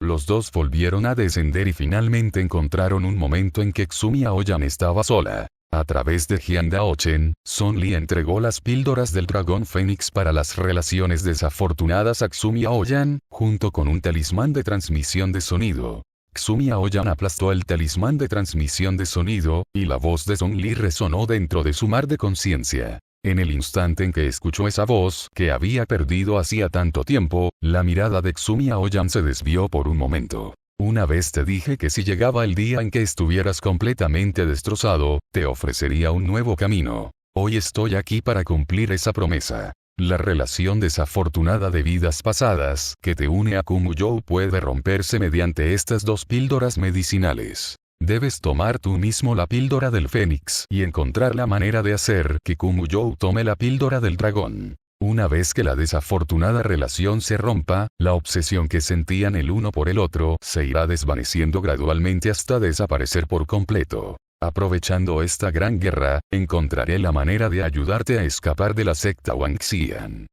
[SPEAKER 1] Los dos volvieron a descender y finalmente encontraron un momento en que Xu Miaoyan estaba sola. A través de Jian Daochen, Son Li entregó las píldoras del dragón Fénix para las relaciones desafortunadas a Xumi Aoyan, junto con un talismán de transmisión de sonido. Xumi Aoyan aplastó el talismán de transmisión de sonido, y la voz de Son Li resonó dentro de su mar de conciencia. En el instante en que escuchó esa voz que había perdido hacía tanto tiempo, la mirada de Xumi Aoyan se desvió por un momento. Una vez te dije que si llegaba el día en que estuvieras completamente destrozado, te ofrecería un nuevo camino. Hoy estoy aquí para cumplir esa promesa. La relación desafortunada de vidas pasadas que te une a Kumuyou puede romperse mediante estas dos píldoras medicinales. Debes tomar tú mismo la píldora del Fénix y encontrar la manera de hacer que Kumuyou tome la píldora del dragón. Una vez que la desafortunada relación se rompa, la obsesión que sentían el uno por el otro se irá desvaneciendo gradualmente hasta desaparecer por completo. Aprovechando esta gran guerra, encontraré la manera de ayudarte a escapar de la secta Wangxian.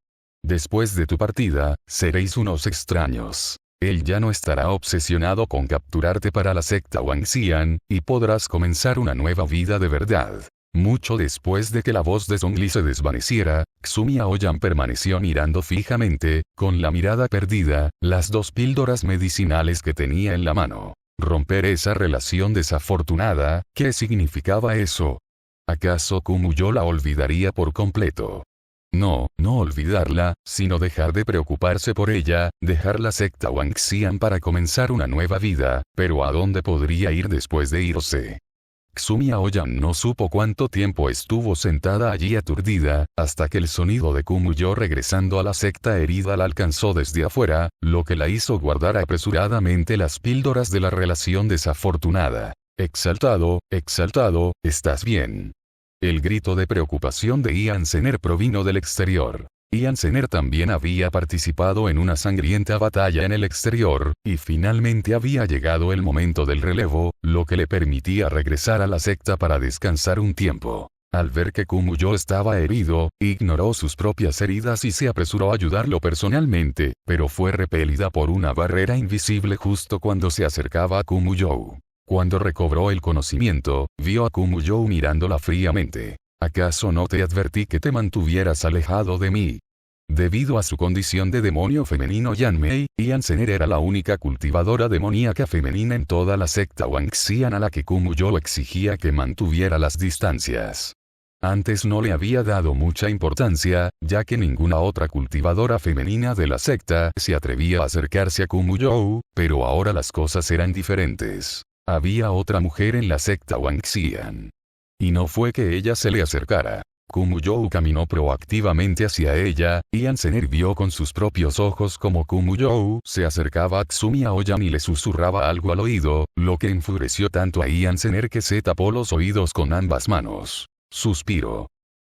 [SPEAKER 1] Después de tu partida, seréis unos extraños. Él ya no estará obsesionado con capturarte para la secta Wangxian, y podrás comenzar una nueva vida de verdad. Mucho después de que la voz de Son Li se desvaneciera, Xumi Aoyan permaneció mirando fijamente, con la mirada perdida, las dos píldoras medicinales que tenía en la mano. Romper esa relación desafortunada, ¿qué significaba eso? ¿Acaso Kumuyou la olvidaría por completo? No olvidarla, sino dejar de preocuparse por ella, dejar la secta Wangxian para comenzar una nueva vida, pero ¿a dónde podría ir después de irse? Xumi Aoyan no supo cuánto tiempo estuvo sentada allí aturdida, hasta que el sonido de Kumuyou regresando a la secta herida la alcanzó desde afuera, lo que la hizo guardar apresuradamente las píldoras de la relación desafortunada. Exaltado, ¿estás bien? El grito de preocupación de Ian Zener provino del exterior. Ian Zener también había participado en una sangrienta batalla en el exterior, y finalmente había llegado el momento del relevo, lo que le permitía regresar a la secta para descansar un tiempo. Al ver que Kumuyou estaba herido, ignoró sus propias heridas y se apresuró a ayudarlo personalmente, pero fue repelida por una barrera invisible justo cuando se acercaba a Kumuyou. Cuando recobró el conocimiento, vio a Kumuyou mirándola fríamente. ¿Acaso no te advertí que te mantuvieras alejado de mí? Debido a su condición de demonio femenino Yanmei, Ian Zener era la única cultivadora demoníaca femenina en toda la secta Wangxian a la que Kumuyou exigía que mantuviera las distancias. Antes no le había dado mucha importancia, ya que ninguna otra cultivadora femenina de la secta se atrevía a acercarse a Kumuyou, pero ahora las cosas eran diferentes. Había otra mujer en la secta Wangxian. Y no fue que ella se le acercara. Kumuyou caminó proactivamente hacia ella, y Ian Zener vio con sus propios ojos como Kumuyou se acercaba a Xumi Aoyan y le susurraba algo al oído, lo que enfureció tanto a Ian Zener que se tapó los oídos con ambas manos. Suspiró.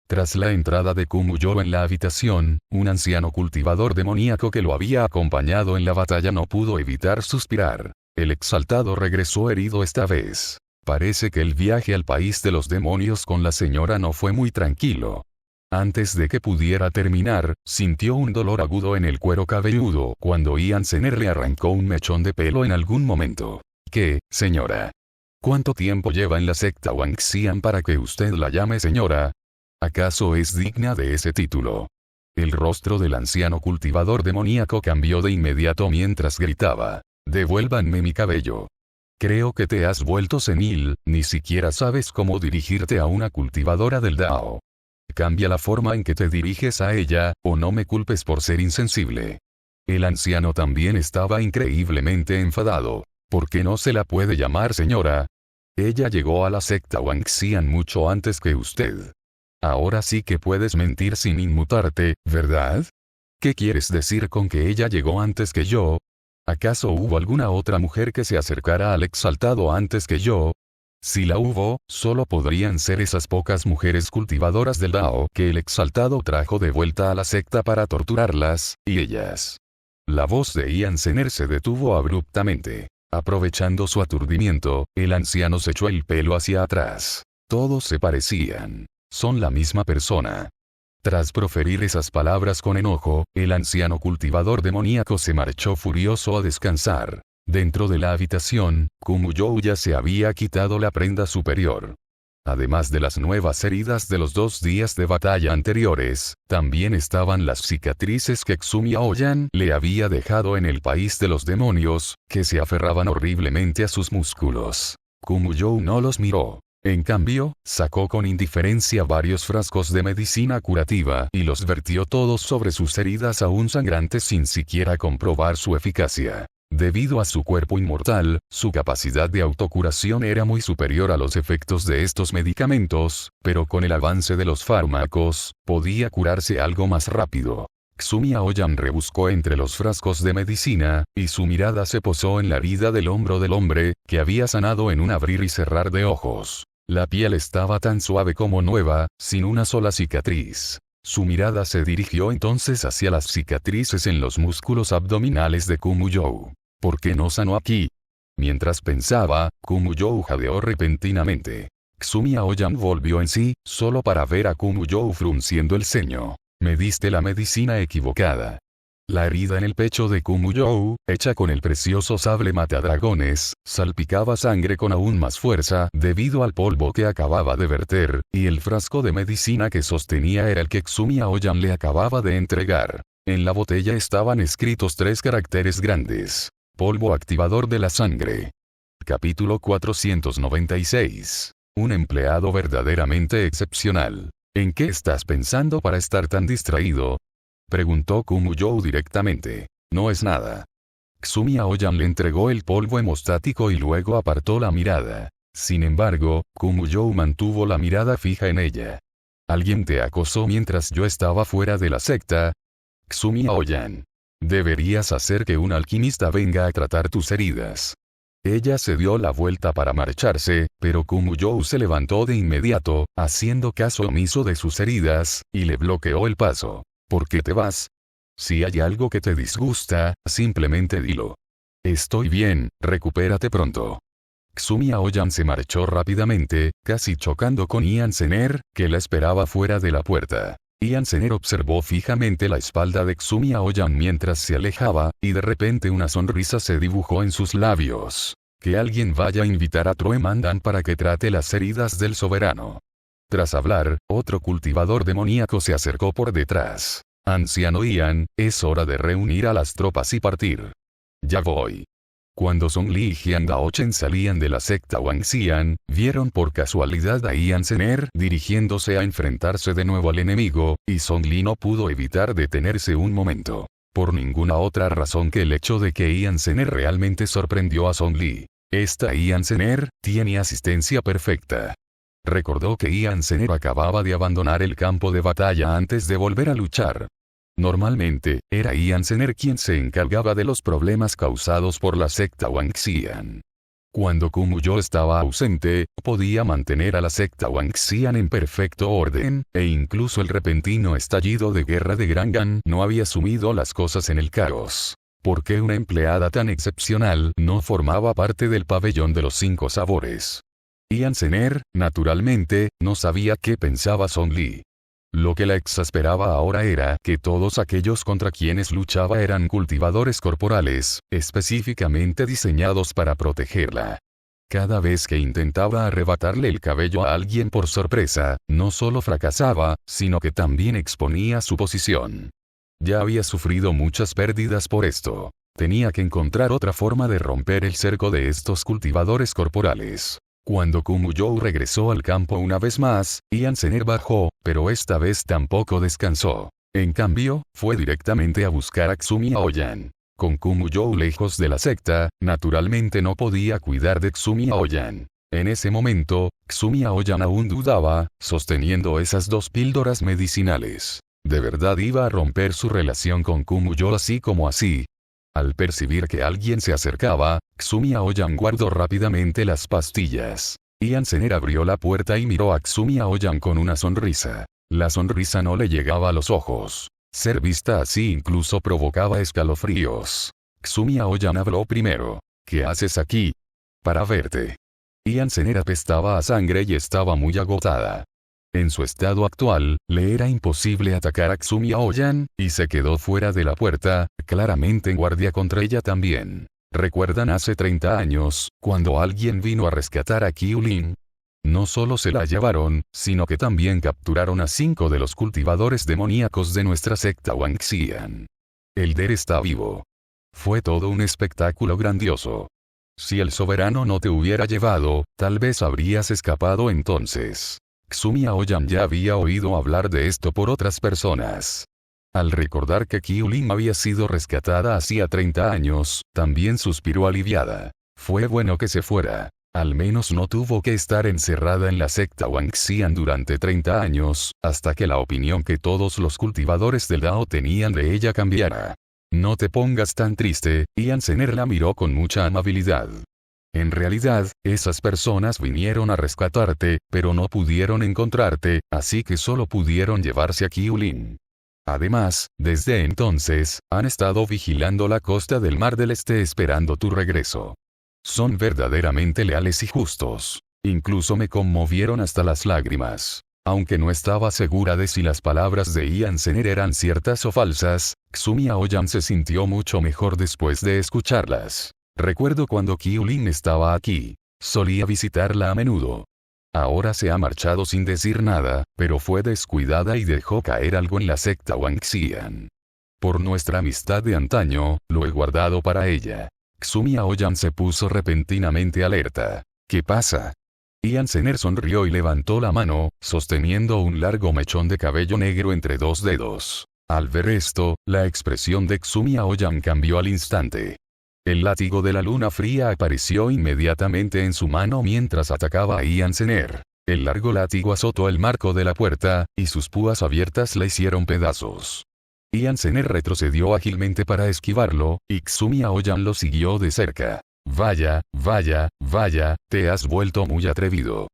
[SPEAKER 1] Tras la entrada de Kumuyou en la habitación, un anciano cultivador demoníaco que lo había acompañado en la batalla no pudo evitar suspirar. El exaltado regresó herido esta vez. Parece que el viaje al país de los demonios con la señora no fue muy tranquilo. Antes de que pudiera terminar, sintió un dolor agudo en el cuero cabelludo cuando Ian Zener le arrancó un mechón de pelo en algún momento. ¿Qué, señora? ¿Cuánto tiempo lleva en la secta Wangxian para que usted la llame señora? ¿Acaso es digna de ese título? El rostro del anciano cultivador demoníaco cambió de inmediato mientras gritaba: «Devuélvanme mi cabello». Creo que te has vuelto senil, ni siquiera sabes cómo dirigirte a una cultivadora del Dao. Cambia la forma en que te diriges a ella, o no me culpes por ser insensible. El anciano también estaba increíblemente enfadado. ¿Por qué no se la puede llamar señora? Ella llegó a la secta Wangxian mucho antes que usted. Ahora sí que puedes mentir sin inmutarte, ¿verdad? ¿Qué quieres decir con que ella llegó antes que yo? ¿Acaso hubo alguna otra mujer que se acercara al exaltado antes que yo? Si la hubo, solo podrían ser esas pocas mujeres cultivadoras del Dao que el exaltado trajo de vuelta a la secta para torturarlas, y ellas. La voz de Ian Zener se detuvo abruptamente. Aprovechando su aturdimiento, el anciano se echó el pelo hacia atrás. Todos se parecían. Son la misma persona. Tras proferir esas palabras con enojo, el anciano cultivador demoníaco se marchó furioso a descansar. Dentro de la habitación, Kumuyou ya se había quitado la prenda superior. Además de las nuevas heridas de los 2 días de batalla anteriores, también estaban las cicatrices que Xumi Aoyan le había dejado en el país de los demonios, que se aferraban horriblemente a sus músculos. Kumuyou no los miró. En cambio, sacó con indiferencia varios frascos de medicina curativa y los vertió todos sobre sus heridas aún sangrantes sin siquiera comprobar su eficacia. Debido a su cuerpo inmortal, su capacidad de autocuración era muy superior a los efectos de estos medicamentos, pero con el avance de los fármacos, podía curarse algo más rápido. Xumi Aoyan rebuscó entre los frascos de medicina, y su mirada se posó en la herida del hombro del hombre, que había sanado en un abrir y cerrar de ojos. La piel estaba tan suave como nueva, sin una sola cicatriz. Su mirada se dirigió entonces hacia las cicatrices en los músculos abdominales de Kumuyou. ¿Por qué no sanó aquí? Mientras pensaba, Kumuyou jadeó repentinamente. Xumi Aoyan volvió en sí, solo para ver a Kumuyou frunciendo el ceño. Me diste la medicina equivocada. La herida en el pecho de Kumuyou, hecha con el precioso sable matadragones, salpicaba sangre con aún más fuerza debido al polvo que acababa de verter, y el frasco de medicina que sostenía era el que Xumi Aoyan le acababa de entregar. En la botella estaban escritos 3 caracteres grandes. Polvo activador de la sangre. Capítulo 496. Un empleado verdaderamente excepcional. ¿En qué estás pensando para estar tan distraído?, preguntó Kumuyou directamente. No es nada. Xumi Aoyan le entregó el polvo hemostático y luego apartó la mirada. Sin embargo, Kumuyou mantuvo la mirada fija en ella. ¿Alguien te acosó mientras yo estaba fuera de la secta? Xumi Aoyan. Deberías hacer que un alquimista venga a tratar tus heridas. Ella se dio la vuelta para marcharse, pero Kumuyou se levantó de inmediato, haciendo caso omiso de sus heridas, y le bloqueó el paso. ¿Por qué te vas? Si hay algo que te disgusta, simplemente dilo. Estoy bien, recupérate pronto. Xumi Aoyan se marchó rápidamente, casi chocando con Ian Zener, que la esperaba fuera de la puerta. Ian Zener observó fijamente la espalda de Xumi Aoyan mientras se alejaba, y de repente una sonrisa se dibujó en sus labios. Que alguien vaya a invitar a Troe Mandan para que trate las heridas del soberano. Tras hablar, otro cultivador demoníaco se acercó por detrás. Anciano Ian, es hora de reunir a las tropas y partir. Ya voy. Cuando Song Li y Jian Daochen salían de la secta Wangxian, vieron por casualidad a Ian Zener dirigiéndose a enfrentarse de nuevo al enemigo, y Song Li no pudo evitar detenerse un momento. Por ninguna otra razón que el hecho de que Ian Zener realmente sorprendió a Song Li. Esta Ian Zener tiene asistencia perfecta. Recordó que Ian Zener acababa de abandonar el campo de batalla antes de volver a luchar. Normalmente, era Ian Zener quien se encargaba de los problemas causados por la secta Wangxian. Cuando Kumuyou estaba ausente, podía mantener a la secta Wangxian en perfecto orden, e incluso el repentino estallido de guerra de Grangan no había sumido las cosas en el caos. ¿Por qué una empleada tan excepcional no formaba parte del pabellón de los 5 sabores? Ian Zener, naturalmente, no sabía qué pensaba Song Li. Lo que la exasperaba ahora era que todos aquellos contra quienes luchaba eran cultivadores corporales, específicamente diseñados para protegerla. Cada vez que intentaba arrebatarle el cabello a alguien por sorpresa, no solo fracasaba, sino que también exponía su posición. Ya había sufrido muchas pérdidas por esto. Tenía que encontrar otra forma de romper el cerco de estos cultivadores corporales. Cuando Kumuyou regresó al campo una vez más, Ian Zener bajó, pero esta vez tampoco descansó. En cambio, fue directamente a buscar a Xumi Aoyan. Con Kumuyou lejos de la secta, naturalmente no podía cuidar de Xumi Aoyan. En ese momento, Xumi Aoyan aún dudaba, sosteniendo esas 2 píldoras medicinales. ¿De verdad iba a romper su relación con Kumuyou así como así? Al percibir que alguien se acercaba, Xumi Aoyan guardó rápidamente las pastillas. Ian Zener abrió la puerta y miró a Xumi Aoyan con una sonrisa. La sonrisa no le llegaba a los ojos. Ser vista así incluso provocaba escalofríos. Xumi Aoyan habló primero. ¿Qué haces aquí? Para verte. Ian Zener apestaba a sangre y estaba muy agotada. En su estado actual, le era imposible atacar a Xumi Aoyan, y se quedó fuera de la puerta, claramente en guardia contra ella también. ¿Recuerdan hace 30 años, cuando alguien vino a rescatar a Qiulin? no solo se la llevaron, sino que también capturaron a 5 de los cultivadores demoníacos de nuestra secta Wang Xian. Elder está vivo. Fue todo un espectáculo grandioso. Si el soberano no te hubiera llevado, tal vez habrías escapado entonces. Xu Miaoyan ya había oído hablar de esto por otras personas. Al recordar que Qiulin había sido rescatada hacía 30 años, también suspiró aliviada. Fue bueno que se fuera. Al menos no tuvo que estar encerrada en la secta Wang Xian durante 30 años, hasta que la opinión que todos los cultivadores del Dao tenían de ella cambiara. No te pongas tan triste, Yan Zener la miró con mucha amabilidad. En realidad, esas personas vinieron a rescatarte, pero no pudieron encontrarte, así que solo pudieron llevarse a Qiulin. Además, desde entonces, han estado vigilando la costa del Mar del Este esperando tu regreso. Son verdaderamente leales y justos. Incluso me conmovieron hasta las lágrimas. Aunque no estaba segura de si las palabras de Yan Zener eran ciertas o falsas, Xu Miaoyan se sintió mucho mejor después de escucharlas. Recuerdo cuando Qiulin estaba aquí. Solía visitarla a menudo. Ahora se ha marchado sin decir nada, pero fue descuidada y dejó caer algo en la secta Wang Xian. Por nuestra amistad de antaño, lo he guardado para ella. Xu Miaoyan se puso repentinamente alerta. ¿Qué pasa? Yan Zener sonrió y levantó la mano, sosteniendo un largo mechón de cabello negro entre 2 dedos. Al ver esto, la expresión de Xu Miaoyan cambió al instante. El látigo de la luna fría apareció inmediatamente en su mano mientras atacaba a Yan Zener. El largo látigo azotó el marco de la puerta, y sus púas abiertas la hicieron pedazos. Yan Zener retrocedió ágilmente para esquivarlo, y Xu Miaoyan lo siguió de cerca. Vaya, vaya, vaya, te has vuelto muy atrevido.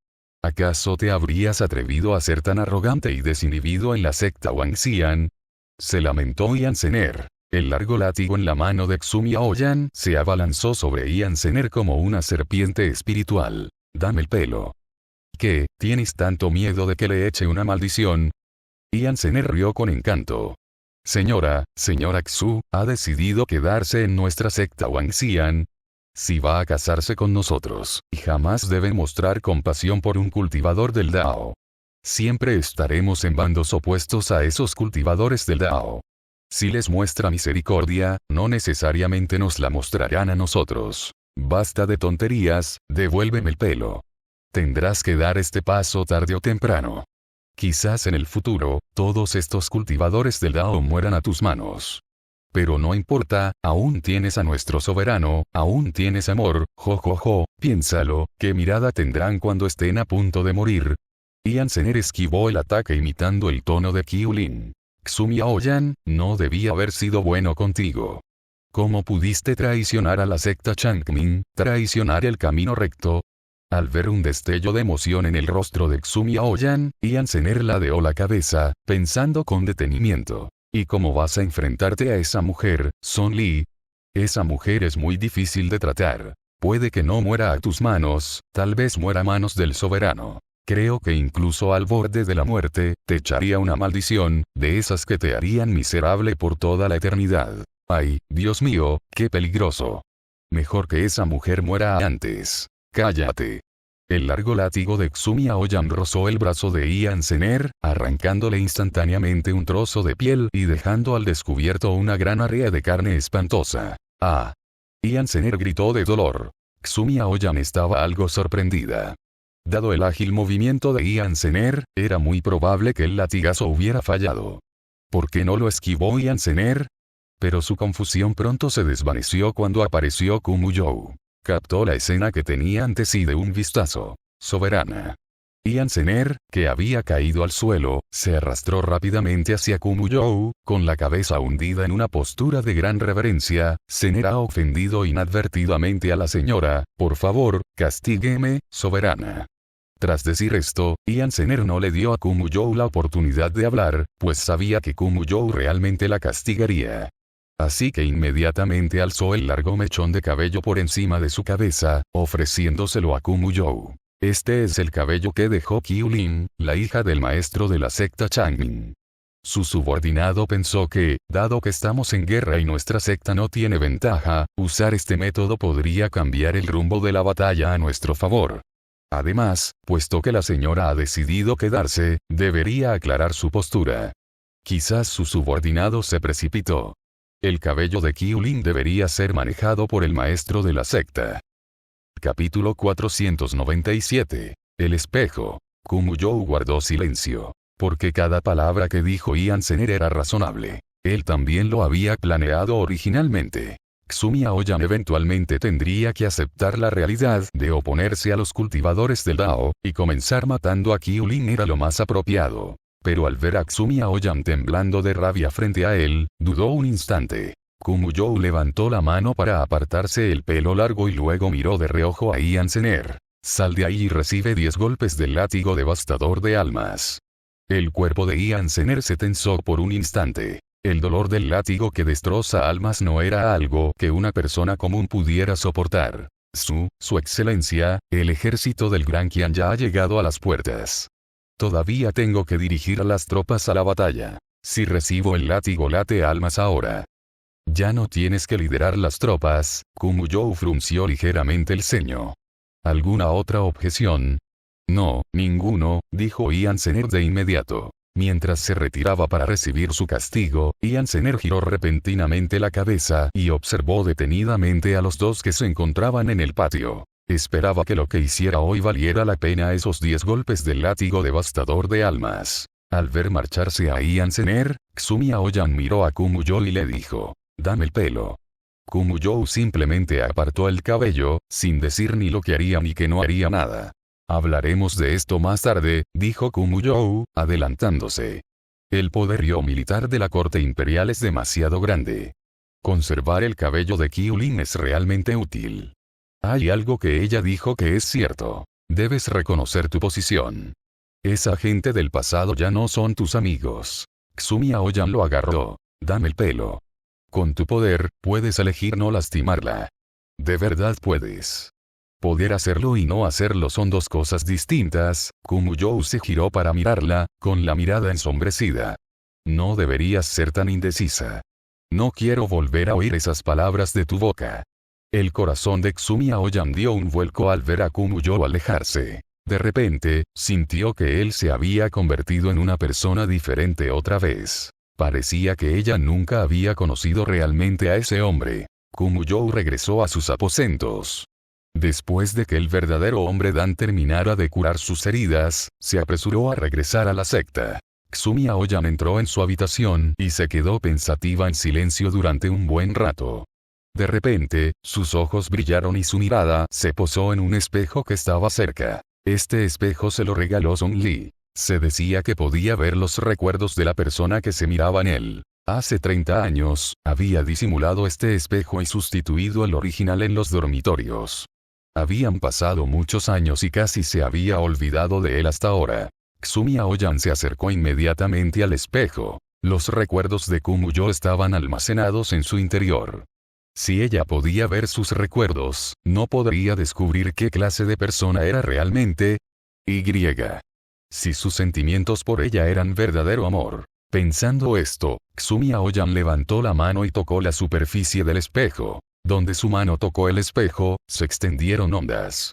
[SPEAKER 1] ¿Acaso te habrías atrevido a ser tan arrogante y desinhibido en la secta Wang Xian? Se lamentó Yan Zener. El largo látigo en la mano de Xu Miaoyan se abalanzó sobre Yan Zener como una serpiente espiritual. Dame el pelo. ¿Qué, tienes tanto miedo de que le eche una maldición? Yan Zener rió con encanto. Señora Xu, ha decidido quedarse en nuestra secta Wang Xian. Si va a casarse con nosotros, y jamás debe mostrar compasión por un cultivador del Dao. Siempre estaremos en bandos opuestos a esos cultivadores del Dao. Si les muestra misericordia, no necesariamente nos la mostrarán a nosotros. Basta de tonterías, devuélveme el pelo. Tendrás que dar este paso tarde o temprano. Quizás en el futuro, todos estos cultivadores del Dao mueran a tus manos. Pero no importa, aún tienes a nuestro soberano, aún tienes amor, piénsalo, ¿qué mirada tendrán cuando estén a punto de morir? Yan Zener esquivó el ataque imitando el tono de Qiulin. Xu Miaoyan, no debía haber sido bueno contigo. ¿Cómo pudiste traicionar a la secta Changming, traicionar el camino recto? Al ver un destello de emoción en el rostro de Xu Miaoyan, Yan Zener ladeó la cabeza, pensando con detenimiento. ¿Y cómo vas a enfrentarte a esa mujer, Son Li? Esa mujer es muy difícil de tratar. Puede que no muera a tus manos, tal vez muera a manos del soberano. Creo que incluso al borde de la muerte, te echaría una maldición, de esas que te harían miserable por toda la eternidad. Ay, Dios mío, qué peligroso. Mejor que esa mujer muera antes. Cállate. El largo látigo de Xu Miaoyan rozó el brazo de Yan Zener, arrancándole instantáneamente un trozo de piel y dejando al descubierto una gran área de carne espantosa. ¡Ah! Yan Zener gritó de dolor. Xu Miaoyan estaba algo sorprendida. Dado el ágil movimiento de Yan Zener, era muy probable que el latigazo hubiera fallado. ¿Por qué no lo esquivó Yan Zener? Pero su confusión pronto se desvaneció cuando apareció Kumu Zhou. Captó la escena que tenía ante sí de un vistazo. Soberana. Yan Zener, que había caído al suelo, se arrastró rápidamente hacia Kumu Zhou, con la cabeza hundida en una postura de gran reverencia. Zener ha ofendido inadvertidamente a la señora, por favor, castígueme, soberana. Tras decir esto, Yan Zener no le dio a Kumu Zhou la oportunidad de hablar, pues sabía que Kumu Zhou realmente la castigaría. Así que inmediatamente alzó el largo mechón de cabello por encima de su cabeza, ofreciéndoselo a Kumu Zhou. Este es el cabello que dejó Qiulin, la hija del maestro de la secta Changming. Su subordinado pensó que, dado que estamos en guerra y nuestra secta no tiene ventaja, usar este método podría cambiar el rumbo de la batalla a nuestro favor. Además, puesto que la señora ha decidido quedarse, debería aclarar su postura. Quizás su subordinado se precipitó. El cabello de Qiulin debería ser manejado por el maestro de la secta. Capítulo 497. El espejo. Kumuyou guardó silencio. Porque cada palabra que dijo Yansener era razonable. Él también lo había planeado originalmente. Xumi Aoyan eventualmente tendría que aceptar la realidad de oponerse a los cultivadores del Dao, y comenzar matando a Qiulin era lo más apropiado. Pero al ver a Xumi Aoyan temblando de rabia frente a él, dudó un instante. Kumuyou levantó la mano para apartarse el pelo largo y luego miró de reojo a Yansener. Sal de ahí y recibe 10 golpes del látigo devastador de almas. El cuerpo de Yansener se tensó por un instante. El dolor del látigo que destroza almas no era algo que una persona común pudiera soportar. Su excelencia, el ejército del Gran Qian ya ha llegado a las puertas. Todavía tengo que dirigir a las tropas a la batalla. Si recibo el látigo late almas ahora. Ya no tienes que liderar las tropas. Kumuyou frunció ligeramente el ceño. ¿Alguna otra objeción? No, ninguno, dijo Yansener de inmediato. Mientras se retiraba para recibir su castigo, Yansener giró repentinamente la cabeza y observó detenidamente a los dos que se encontraban en el patio. Esperaba que lo que hiciera hoy valiera la pena esos 10 golpes del látigo devastador de almas. Al ver marcharse a Yansener, Xumi Aoyan miró a Kumuyou y le dijo, «Dame el pelo». Kumuyou simplemente apartó el cabello, sin decir ni lo que haría ni que no haría nada. «Hablaremos de esto más tarde», dijo Kumuyou, adelantándose. El poderío militar de la corte imperial es demasiado grande. Conservar el cabello de Qiulin es realmente útil. Hay algo que ella dijo que es cierto. Debes reconocer tu posición. Esa gente del pasado ya no son tus amigos. Xumi Aoyan lo agarró. «Dame el pelo. Con tu poder, puedes elegir no lastimarla. De verdad puedes». Poder hacerlo y no hacerlo son dos cosas distintas. Kumuyou se giró para mirarla, con la mirada ensombrecida. No deberías ser tan indecisa. No quiero volver a oír esas palabras de tu boca. El corazón de Xumi Aoyan dio un vuelco al ver a Kumuyou alejarse. De repente, sintió que él se había convertido en una persona diferente otra vez. Parecía que ella nunca había conocido realmente a ese hombre. Kumuyou regresó a sus aposentos. Después de que el verdadero hombre Dan terminara de curar sus heridas, se apresuró a regresar a la secta. Xumi Aoyan entró en su habitación y se quedó pensativa en silencio durante un buen rato. De repente, sus ojos brillaron y su mirada se posó en un espejo que estaba cerca. Este espejo se lo regaló Song Li. Se decía que podía ver los recuerdos de la persona que se miraba en él. Hace 30 años, había disimulado este espejo y sustituido el original en los dormitorios. Habían pasado muchos años y casi se había olvidado de él hasta ahora. Xumi Aoyan se acercó inmediatamente al espejo. Los recuerdos de Kumuyou estaban almacenados en su interior. Si ella podía ver sus recuerdos, no podría descubrir qué clase de persona era realmente. Si sus sentimientos por ella eran verdadero amor. Pensando esto, Xumi Aoyan levantó la mano y tocó la superficie del espejo. Donde su mano tocó el espejo, se extendieron ondas.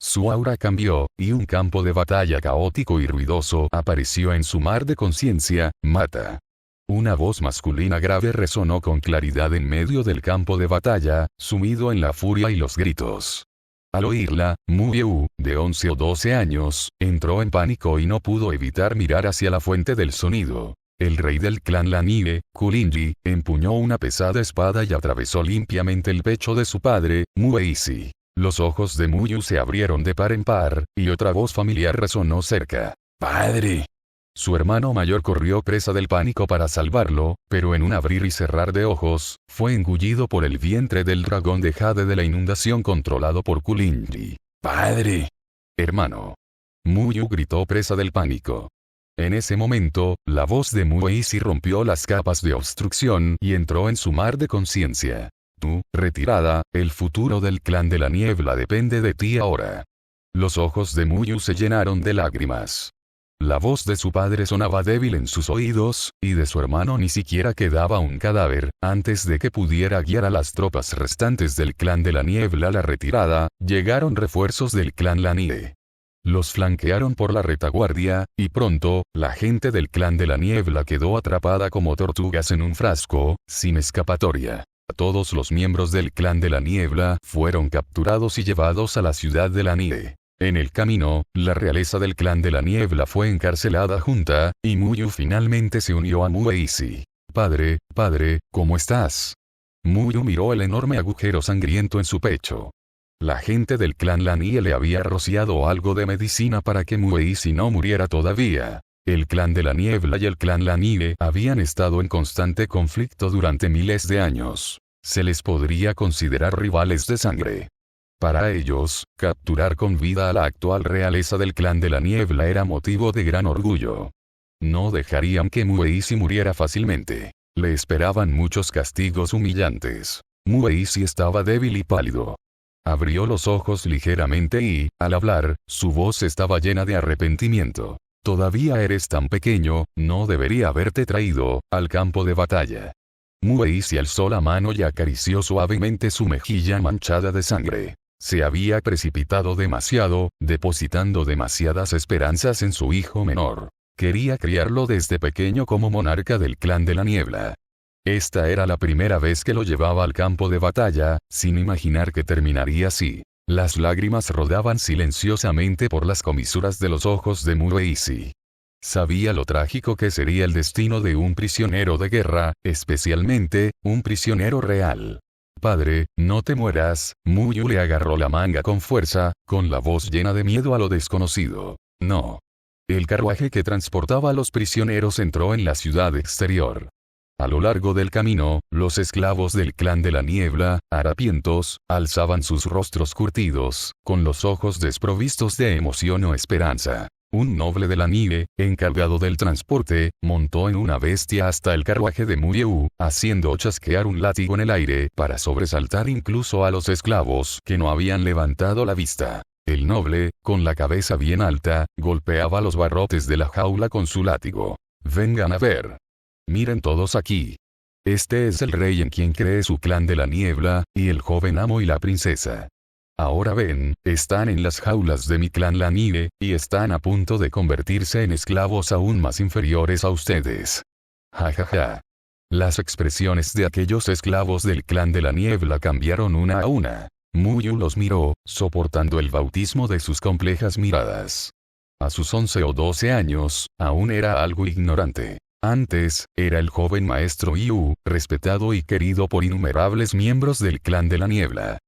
[SPEAKER 1] Su aura cambió, y un campo de batalla caótico y ruidoso apareció en su mar de conciencia. «Mata». Una voz masculina grave resonó con claridad en medio del campo de batalla, sumido en la furia y los gritos. Al oírla, Mu Yu, de 11 o 12 años, entró en pánico y no pudo evitar mirar hacia la fuente del sonido. El rey del clan Lanie, Kulinji, empuñó una pesada espada y atravesó limpiamente el pecho de su padre, Mu Eisi. Los ojos de Mu Yu se abrieron de par en par, y otra voz familiar resonó cerca. «¡Padre!». Su hermano mayor corrió presa del pánico para salvarlo, pero en un abrir y cerrar de ojos, fue engullido por el vientre del dragón de jade de la inundación controlado por Kulinji. «¡Padre!». «Hermano». Mu Yu gritó presa del pánico. En ese momento, la voz de Mu Eisi rompió las capas de obstrucción y entró en su mar de conciencia. «Tú, retirada, el futuro del clan de la niebla depende de ti ahora». Los ojos de Mu Yu se llenaron de lágrimas. La voz de su padre sonaba débil en sus oídos, y de su hermano ni siquiera quedaba un cadáver. Antes de que pudiera guiar a las tropas restantes del clan de la niebla a la retirada, llegaron refuerzos del clan Lanie. Los flanquearon por la retaguardia, y pronto, la gente del clan de la niebla quedó atrapada como tortugas en un frasco, sin escapatoria. Todos los miembros del clan de la niebla fueron capturados y llevados a la ciudad de la nieve. En el camino, la realeza del clan de la niebla fue encarcelada junta, y Muyu finalmente se unió a Mueisi. Padre, ¿cómo estás? Muyu miró el enorme agujero sangriento en su pecho. La gente del clan Lanie le había rociado algo de medicina para que Mueisi no muriera todavía. El clan de la niebla y el clan Lanie habían estado en constante conflicto durante miles de años. Se les podría considerar rivales de sangre. Para ellos, capturar con vida a la actual realeza del clan de la niebla era motivo de gran orgullo. No dejarían que Mueisi muriera fácilmente. Le esperaban muchos castigos humillantes. Mueisi estaba débil y pálido. Abrió los ojos ligeramente y, al hablar, su voz estaba llena de arrepentimiento. Todavía eres tan pequeño, no debería haberte traído al campo de batalla. Mueisi alzó la mano y acarició suavemente su mejilla manchada de sangre. Se había precipitado demasiado, depositando demasiadas esperanzas en su hijo menor. Quería criarlo desde pequeño como monarca del clan de la niebla. Esta era la primera vez que lo llevaba al campo de batalla, sin imaginar que terminaría así. Las lágrimas rodaban silenciosamente por las comisuras de los ojos de Mueisi. Sabía lo trágico que sería el destino de un prisionero de guerra, especialmente, un prisionero real. Padre, no te mueras. Muyu le agarró la manga con fuerza, con la voz llena de miedo a lo desconocido. No. El carruaje que transportaba a los prisioneros entró en la ciudad exterior. A lo largo del camino, los esclavos del clan de la niebla, harapientos, alzaban sus rostros curtidos, con los ojos desprovistos de emoción o esperanza. Un noble de la nieve, encargado del transporte, montó en una bestia hasta el carruaje de Muyu, haciendo chasquear un látigo en el aire para sobresaltar incluso a los esclavos que no habían levantado la vista. El noble, con la cabeza bien alta, golpeaba los barrotes de la jaula con su látigo. Vengan a ver. Miren todos aquí. Este es el rey en quien cree su clan de la niebla, y el joven amo y la princesa. Ahora ven, están en las jaulas de mi clan la nieve, y están a punto de convertirse en esclavos aún más inferiores a ustedes. Ja ja ja. Las expresiones de aquellos esclavos del clan de la niebla cambiaron una a una. Muyu los miró, soportando el bautismo de sus complejas miradas. A sus 11 o 12 años, aún era algo ignorante. Antes, era el joven maestro Yu, respetado y querido por innumerables miembros del clan de la niebla.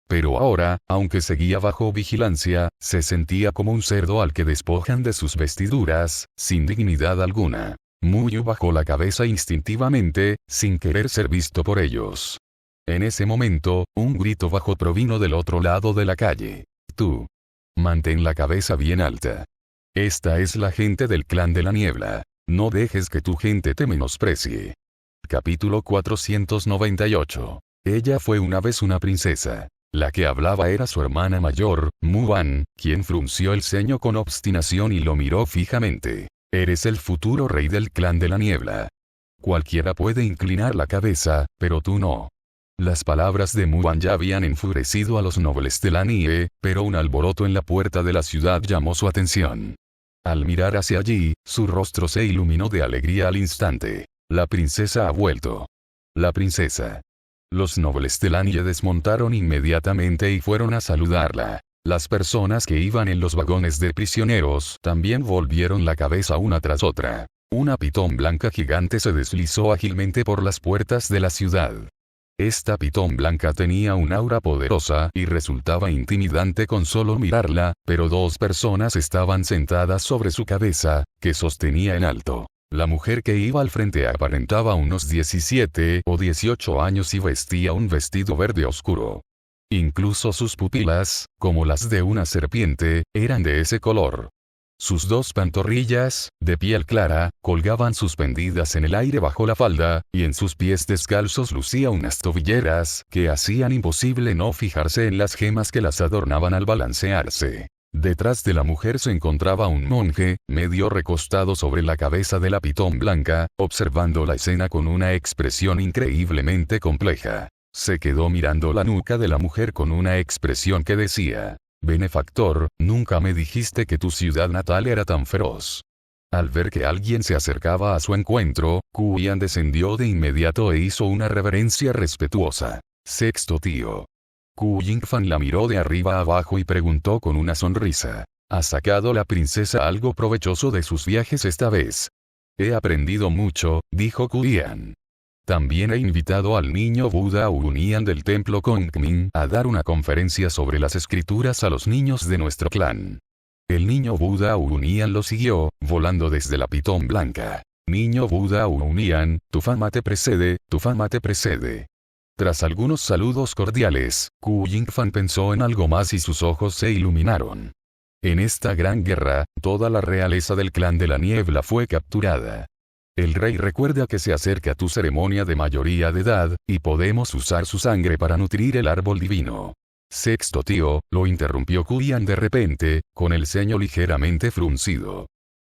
[SPEAKER 1] Pero ahora, aunque seguía bajo vigilancia, se sentía como un cerdo al que despojan de sus vestiduras, sin dignidad alguna. Muyu bajó la cabeza instintivamente, sin querer ser visto por ellos. En ese momento, un grito bajo provino del otro lado de la calle. Tú. Mantén la cabeza bien alta. Esta es la gente del clan de la niebla. No dejes que tu gente te menosprecie. Capítulo 498. Ella fue una vez una princesa. La que hablaba era su hermana mayor, Muan, quien frunció el ceño con obstinación y lo miró fijamente. Eres el futuro rey del clan de la niebla. Cualquiera puede inclinar la cabeza, pero tú no. Las palabras de Muan ya habían enfurecido a los nobles de la nieve, pero un alboroto en la puerta de la ciudad llamó su atención. Al mirar hacia allí, su rostro se iluminó de alegría al instante. La princesa ha vuelto. La princesa. Los nobles de Lanie desmontaron inmediatamente y fueron a saludarla. Las personas que iban en los vagones de prisioneros también volvieron la cabeza una tras otra. Una pitón blanca gigante se deslizó ágilmente por las puertas de la ciudad. Esta pitón blanca tenía un aura poderosa y resultaba intimidante con solo mirarla, pero dos personas estaban sentadas sobre su cabeza, que sostenía en alto. La mujer que iba al frente aparentaba unos 17 o 18 años y vestía un vestido verde oscuro. Incluso sus pupilas, como las de una serpiente, eran de ese color. Sus dos pantorrillas, de piel clara, colgaban suspendidas en el aire bajo la falda, y en sus pies descalzos lucía unas tobilleras que hacían imposible no fijarse en las gemas que las adornaban al balancearse. Detrás de la mujer se encontraba un monje, medio recostado sobre la cabeza de la pitón blanca, observando la escena con una expresión increíblemente compleja. Se quedó mirando la nuca de la mujer con una expresión que decía: Benefactor, nunca me dijiste que tu ciudad natal era tan feroz. Al ver que alguien se acercaba a su encuentro, Kuyan descendió de inmediato e hizo una reverencia respetuosa. Sexto tío. Ku Yingfan la miró de arriba a abajo y preguntó con una sonrisa. ¿Ha sacado la princesa algo provechoso de sus viajes esta vez? He aprendido mucho, dijo Kuyan. También he invitado al niño Buda Urunian del templo Kongmin a dar una conferencia sobre las escrituras a los niños de nuestro clan. El niño Buda Urunian lo siguió, volando desde la pitón blanca. Niño Buda Urunian, tu fama te precede, tu fama te precede. Tras algunos saludos cordiales, Ku Yingfan pensó en algo más y sus ojos se iluminaron. En esta gran guerra, toda la realeza del clan de la niebla fue capturada. El rey recuerda que se acerca tu ceremonia de mayoría de edad, y podemos usar su sangre para nutrir el árbol divino. Sexto tío, lo interrumpió Kuyan de repente, con el ceño ligeramente fruncido.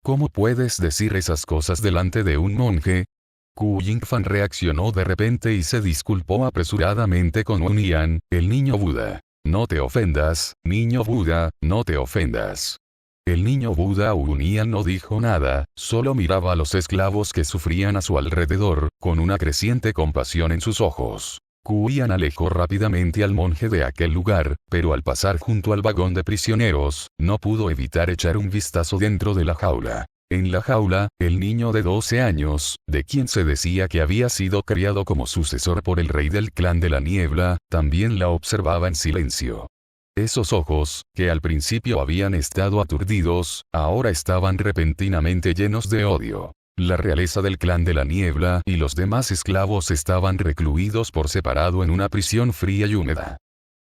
[SPEAKER 1] ¿Cómo puedes decir esas cosas delante de un monje? Ku Yingfan reaccionó de repente y se disculpó apresuradamente con Unian, el niño Buda. No te ofendas, niño Buda, no te ofendas. El niño Buda Unian no dijo nada, solo miraba a los esclavos que sufrían a su alrededor, con una creciente compasión en sus ojos. Kuyan alejó rápidamente al monje de aquel lugar, pero al pasar junto al vagón de prisioneros, no pudo evitar echar un vistazo dentro de la jaula. En la jaula, el niño de 12 años, de quien se decía que había sido criado como sucesor por el rey del clan de la niebla, también la observaba en silencio. Esos ojos, que al principio habían estado aturdidos, ahora estaban repentinamente llenos de odio. La realeza del clan de la niebla y los demás esclavos estaban recluidos por separado en una prisión fría y húmeda.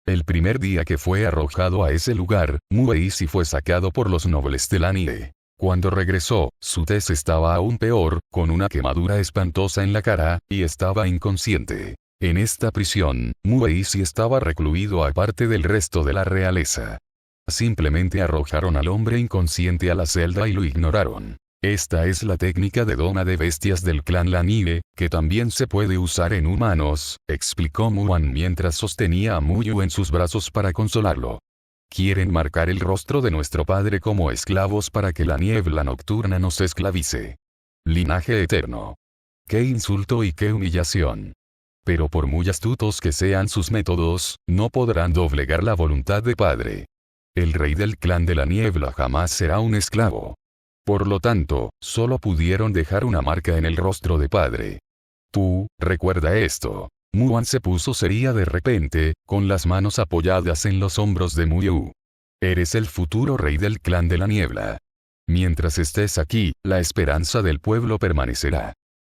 [SPEAKER 1] El primer día que fue arrojado a ese lugar, Mueisi fue sacado por los nobles de la nieve. Cuando regresó, su tez estaba aún peor, con una quemadura espantosa en la cara, y estaba inconsciente. En esta prisión, Mueisi estaba recluido aparte del resto de la realeza. Simplemente arrojaron al hombre inconsciente a la celda y lo ignoraron. Esta es la técnica de doma de bestias del clan Lanive, que también se puede usar en humanos, explicó Muan mientras sostenía a Muyu en sus brazos para consolarlo. Quieren marcar el rostro de nuestro padre como esclavos para que la niebla nocturna nos esclavice. Linaje eterno. ¡Qué insulto y qué humillación! Pero por muy astutos que sean sus métodos, no podrán doblegar la voluntad de padre. El rey del clan de la niebla jamás será un esclavo. Por lo tanto, solo pudieron dejar una marca en el rostro de padre. Tú, recuerda esto. Muan se puso seria de repente, con las manos apoyadas en los hombros de Muyu. Eres el futuro rey del clan de la niebla. Mientras estés aquí, la esperanza del pueblo permanecerá.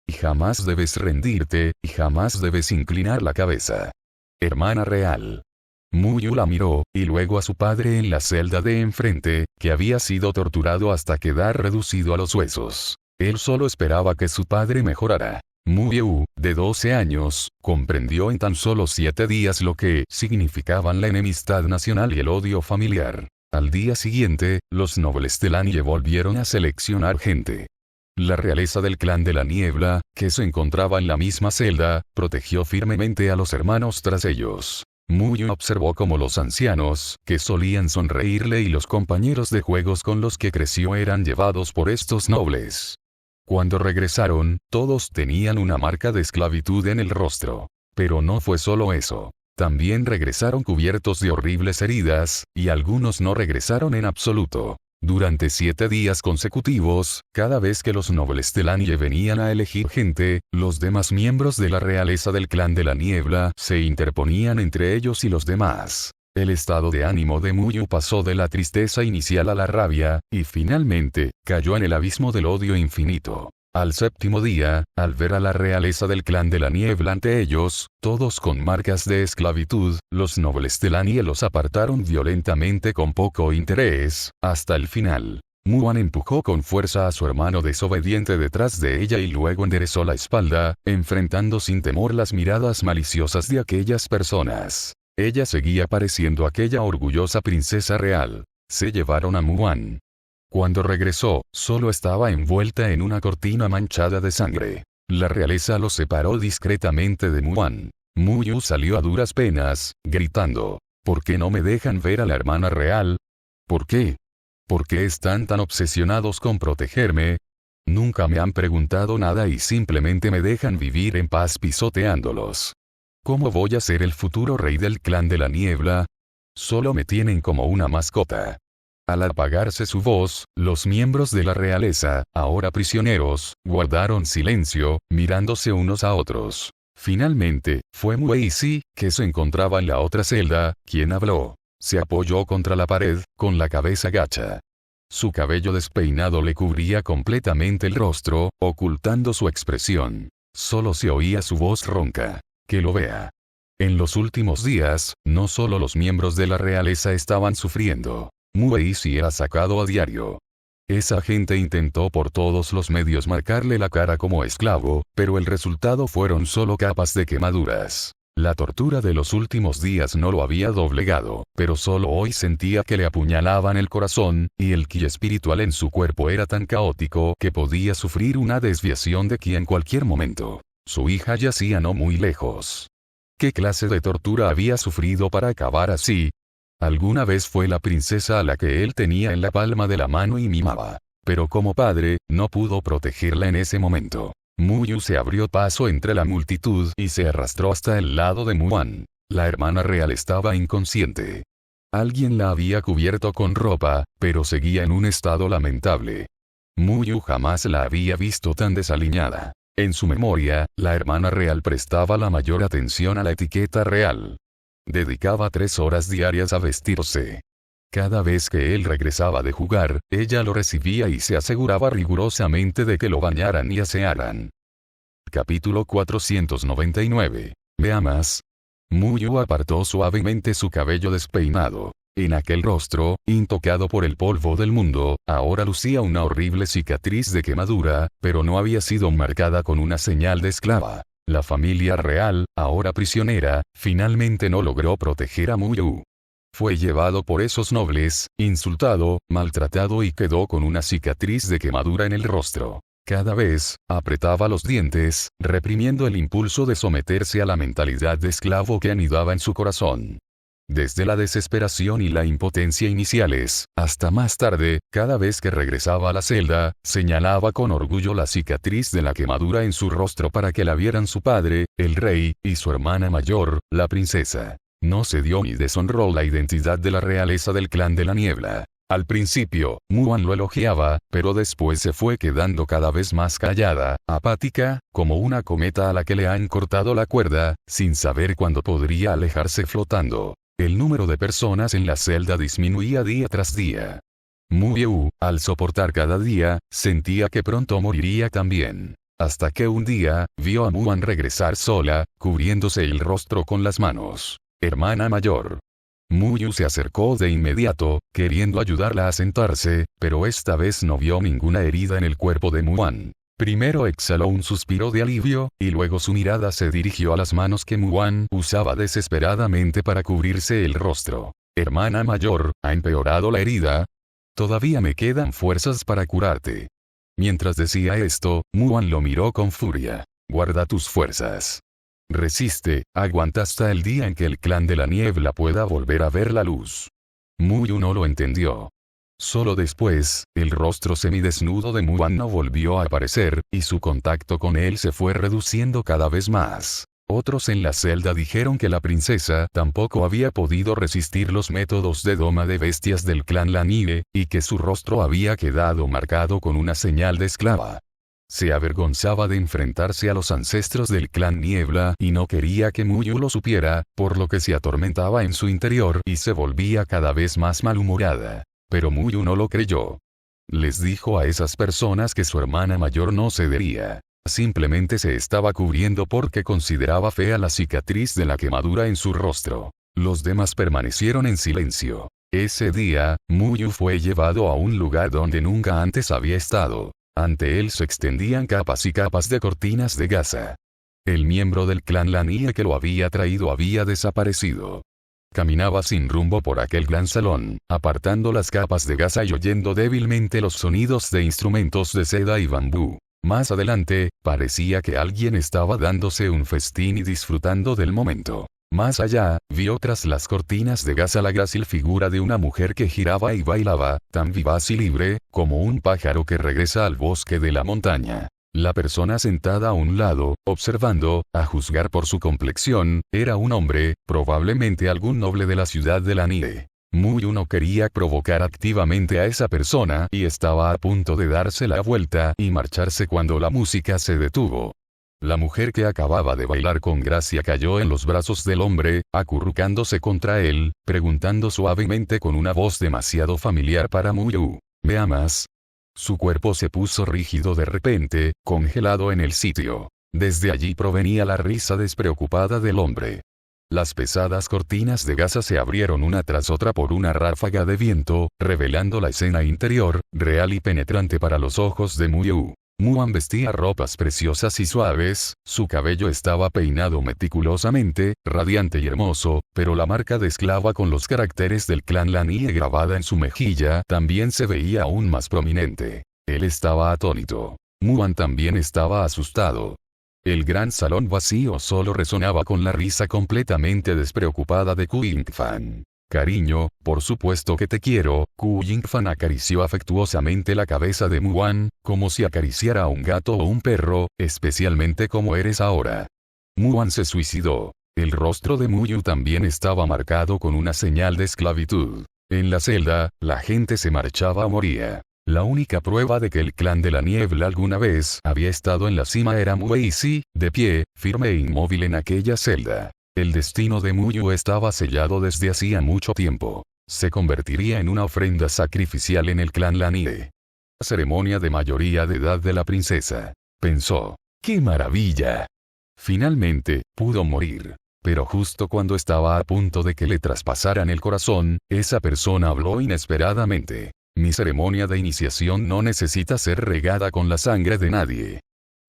[SPEAKER 1] Y jamás debes rendirte, y jamás debes inclinar la cabeza. Hermana real. Muyu la miró, y luego a su padre en la celda de enfrente, que había sido torturado hasta quedar reducido a los huesos. Él solo esperaba que su padre mejorara. Muyu, de 12 años, comprendió en tan solo 7 días lo que significaban la enemistad nacional y el odio familiar. Al día siguiente, los nobles de Lanye volvieron a seleccionar gente. La realeza del clan de la niebla, que se encontraba en la misma celda, protegió firmemente a los hermanos tras ellos. Muyu observó cómo los ancianos, que solían sonreírle y los compañeros de juegos con los que creció eran llevados por estos nobles. Cuando regresaron, todos tenían una marca de esclavitud en el rostro. Pero no fue solo eso. También regresaron cubiertos de horribles heridas, y algunos no regresaron en absoluto. Durante 7 días consecutivos, cada vez que los nobles de Lanye venían a elegir gente, los demás miembros de la realeza del clan de la niebla se interponían entre ellos y los demás. El estado de ánimo de Muyu pasó de la tristeza inicial a la rabia, y finalmente, cayó en el abismo del odio infinito. Al 7º día, al ver a la realeza del clan de la niebla ante ellos, todos con marcas de esclavitud, los nobles de Lanye los apartaron violentamente con poco interés, hasta el final. Muan empujó con fuerza a su hermano desobediente detrás de ella y luego enderezó la espalda, enfrentando sin temor las miradas maliciosas de aquellas personas. Ella seguía pareciendo aquella orgullosa princesa real. Se llevaron a Muan. Cuando regresó, solo estaba envuelta en una cortina manchada de sangre. La realeza los separó discretamente de Muan. Muyu salió a duras penas, gritando. ¿Por qué no me dejan ver a la hermana real? ¿Por qué? ¿Por qué están tan obsesionados con protegerme? Nunca me han preguntado nada y simplemente me dejan vivir en paz pisoteándolos. ¿Cómo voy a ser el futuro rey del clan de la niebla? Solo me tienen como una mascota. Al apagarse su voz, los miembros de la realeza, ahora prisioneros, guardaron silencio, mirándose unos a otros. Finalmente, fue Mueisi, que se encontraba en la otra celda, quien habló. Se apoyó contra la pared, con la cabeza gacha. Su cabello despeinado le cubría completamente el rostro, ocultando su expresión. Solo se oía su voz ronca. Que lo vea. En los últimos días, no solo los miembros de la realeza estaban sufriendo. Mueisi era sacado a diario. Esa gente intentó por todos los medios marcarle la cara como esclavo, pero el resultado fueron solo capas de quemaduras. La tortura de los últimos días no lo había doblegado, pero solo hoy sentía que le apuñalaban el corazón, y el ki espiritual en su cuerpo era tan caótico que podía sufrir una desviación de ki en cualquier momento. Su hija yacía no muy lejos. ¿Qué clase de tortura había sufrido para acabar así? Alguna vez fue la princesa a la que él tenía en la palma de la mano y mimaba. Pero como padre, no pudo protegerla en ese momento. Muyu se abrió paso entre la multitud y se arrastró hasta el lado de Muan. La hermana real estaba inconsciente. Alguien la había cubierto con ropa, pero seguía en un estado lamentable. Muyu jamás la había visto tan desaliñada. En su memoria, la hermana real prestaba la mayor atención a la etiqueta real. Dedicaba 3 horas diarias a vestirse. Cada vez que él regresaba de jugar, ella lo recibía y se aseguraba rigurosamente de que lo bañaran y asearan. Capítulo 499. Vea más. Muyu apartó suavemente su cabello despeinado. En aquel rostro, intocado por el polvo del mundo, ahora lucía una horrible cicatriz de quemadura, pero no había sido marcada con una señal de esclava. La familia real, ahora prisionera, finalmente no logró proteger a Muyu. Fue llevado por esos nobles, insultado, maltratado y quedó con una cicatriz de quemadura en el rostro. Cada vez, apretaba los dientes, reprimiendo el impulso de someterse a la mentalidad de esclavo que anidaba en su corazón. Desde la desesperación y la impotencia iniciales, hasta más tarde, cada vez que regresaba a la celda, señalaba con orgullo la cicatriz de la quemadura en su rostro para que la vieran su padre, el rey, y su hermana mayor, la princesa. No se dio ni deshonró la identidad de la realeza del clan de la niebla. Al principio, Muan lo elogiaba, pero después se fue quedando cada vez más callada, apática, como una cometa a la que le han cortado la cuerda, sin saber cuándo podría alejarse flotando. El número de personas en la celda disminuía día tras día. Muyu, al soportar cada día, sentía que pronto moriría también. Hasta que un día, vio a Muan regresar sola, cubriéndose el rostro con las manos. Hermana mayor. Muyu se acercó de inmediato, queriendo ayudarla a sentarse, pero esta vez no vio ninguna herida en el cuerpo de Muan. Primero exhaló un suspiro de alivio, y luego su mirada se dirigió a las manos que Muan usaba desesperadamente para cubrirse el rostro. Hermana mayor, ¿ha empeorado la herida? Todavía me quedan fuerzas para curarte. Mientras decía esto, Muan lo miró con furia. Guarda tus fuerzas. Resiste, aguanta hasta el día en que el clan de la niebla pueda volver a ver la luz. Muyu no lo entendió. Solo después, el rostro semidesnudo de Muan no volvió a aparecer, y su contacto con él se fue reduciendo cada vez más. Otros en la celda dijeron que la princesa tampoco había podido resistir los métodos de doma de bestias del clan Lanive, y que su rostro había quedado marcado con una señal de esclava. Se avergonzaba de enfrentarse a los ancestros del clan Niebla y no quería que Muyu lo supiera, por lo que se atormentaba en su interior y se volvía cada vez más malhumorada. Pero Muyu no lo creyó. Les dijo a esas personas que su hermana mayor no cedería. Simplemente se estaba cubriendo porque consideraba fea la cicatriz de la quemadura en su rostro. Los demás permanecieron en silencio. Ese día, Muyu fue llevado a un lugar donde nunca antes había estado. Ante él se extendían capas y capas de cortinas de gasa. El miembro del clan Lanive que lo había traído había desaparecido. Caminaba sin rumbo por aquel gran salón, apartando las capas de gasa y oyendo débilmente los sonidos de instrumentos de seda y bambú. Más adelante, parecía que alguien estaba dándose un festín y disfrutando del momento. Más allá, vio tras las cortinas de gas a la grácil figura de una mujer que giraba y bailaba, tan vivaz y libre, como un pájaro que regresa al bosque de la montaña. La persona sentada a un lado, observando, a juzgar por su complexión, era un hombre, probablemente algún noble de la ciudad de la nieve. Muyu no quería provocar activamente a esa persona y estaba a punto de darse la vuelta y marcharse cuando la música se detuvo. La mujer que acababa de bailar con gracia cayó en los brazos del hombre, acurrucándose contra él, preguntando suavemente con una voz demasiado familiar para Muyu: ¿me amas? Su cuerpo se puso rígido de repente, congelado en el sitio. Desde allí provenía la risa despreocupada del hombre. Las pesadas cortinas de gasa se abrieron una tras otra por una ráfaga de viento, revelando la escena interior, real y penetrante para los ojos de Muyu. Muan vestía ropas preciosas y suaves, su cabello estaba peinado meticulosamente, radiante y hermoso, pero la marca de esclava con los caracteres del clan Lanie grabada en su mejilla también se veía aún más prominente. Él estaba atónito. Muan también estaba asustado. El gran salón vacío solo resonaba con la risa completamente despreocupada de Ku Yingfan. Cariño, por supuesto que te quiero. Ku Yingfan acarició afectuosamente la cabeza de Muan, como si acariciara a un gato o un perro, especialmente como eres ahora. Muan se suicidó. El rostro de Muyu también estaba marcado con una señal de esclavitud. En la celda, la gente se marchaba o moría. La única prueba de que el clan de la niebla alguna vez había estado en la cima era Mueisi, de pie, firme e inmóvil en aquella celda. El destino de Muyu estaba sellado desde hacía mucho tiempo. Se convertiría en una ofrenda sacrificial en el clan Lanie. Ceremonia de mayoría de edad de la princesa. Pensó: ¡qué maravilla! Finalmente, pudo morir. Pero justo cuando estaba a punto de que le traspasaran el corazón, esa persona habló inesperadamente. Mi ceremonia de iniciación no necesita ser regada con la sangre de nadie.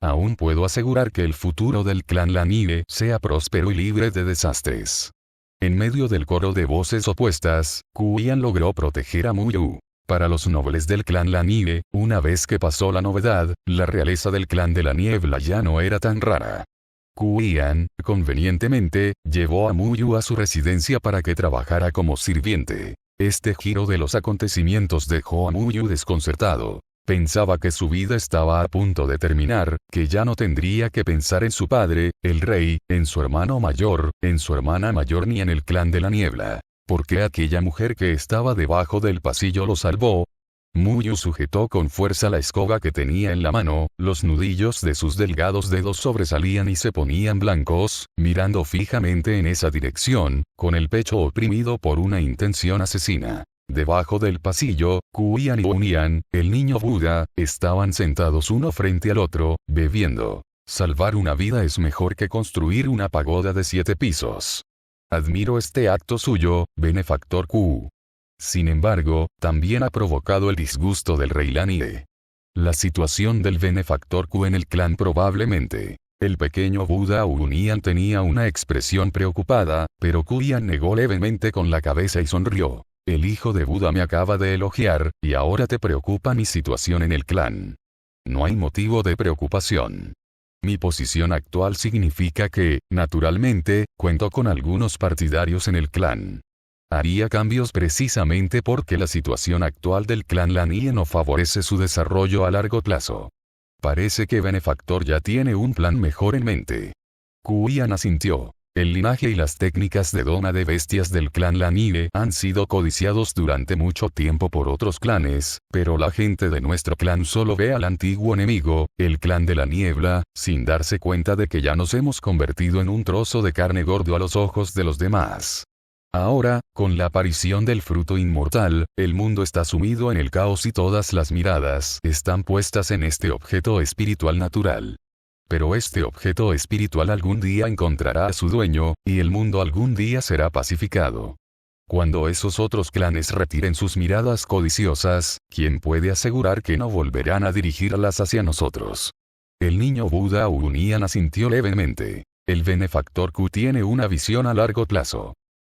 [SPEAKER 1] Aún puedo asegurar que el futuro del clan Lanie sea próspero y libre de desastres. En medio del coro de voces opuestas, Kuyan logró proteger a Muyu. Para los nobles del clan Lanie, una vez que pasó la novedad, la realeza del clan de la niebla ya no era tan rara. Kuyan, convenientemente, llevó a Muyu a su residencia para que trabajara como sirviente. Este giro de los acontecimientos dejó a Muyu desconcertado. Pensaba que su vida estaba a punto de terminar, que ya no tendría que pensar en su padre, el rey, en su hermano mayor, en su hermana mayor ni en el clan de la niebla. ¿Por qué aquella mujer que estaba debajo del pasillo lo salvó? Muyu sujetó con fuerza la escoba que tenía en la mano, los nudillos de sus delgados dedos sobresalían y se ponían blancos, mirando fijamente en esa dirección, con el pecho oprimido por una intención asesina. Debajo del pasillo, Kuyan y Unian, el niño Buda, estaban sentados uno frente al otro, bebiendo. Salvar una vida es mejor que construir una pagoda de 7 pisos. Admiro este acto suyo, benefactor Ku. Sin embargo, también ha provocado el disgusto del rey Lanie. La situación del benefactor Ku en el clan probablemente. El pequeño Buda Unian tenía una expresión preocupada, pero Kuyan negó levemente con la cabeza y sonrió. El hijo de Buda me acaba de elogiar, y ahora te preocupa mi situación en el clan. No hay motivo de preocupación. Mi posición actual significa que, naturalmente, cuento con algunos partidarios en el clan. Haría cambios precisamente porque la situación actual del clan Lanie no favorece su desarrollo a largo plazo. Parece que Benefactor ya tiene un plan mejor en mente. Kuyan asintió. El linaje y las técnicas de doma de bestias del clan Lanie han sido codiciados durante mucho tiempo por otros clanes, pero la gente de nuestro clan solo ve al antiguo enemigo, el clan de la niebla, sin darse cuenta de que ya nos hemos convertido en un trozo de carne gordo a los ojos de los demás. Ahora, con la aparición del fruto inmortal, el mundo está sumido en el caos y todas las miradas están puestas en este objeto espiritual natural. Pero este objeto espiritual algún día encontrará a su dueño, y el mundo algún día será pacificado. Cuando esos otros clanes retiren sus miradas codiciosas, ¿quién puede asegurar que no volverán a dirigirlas hacia nosotros? El niño Buda Unian asintió levemente. El benefactor Ku tiene una visión a largo plazo.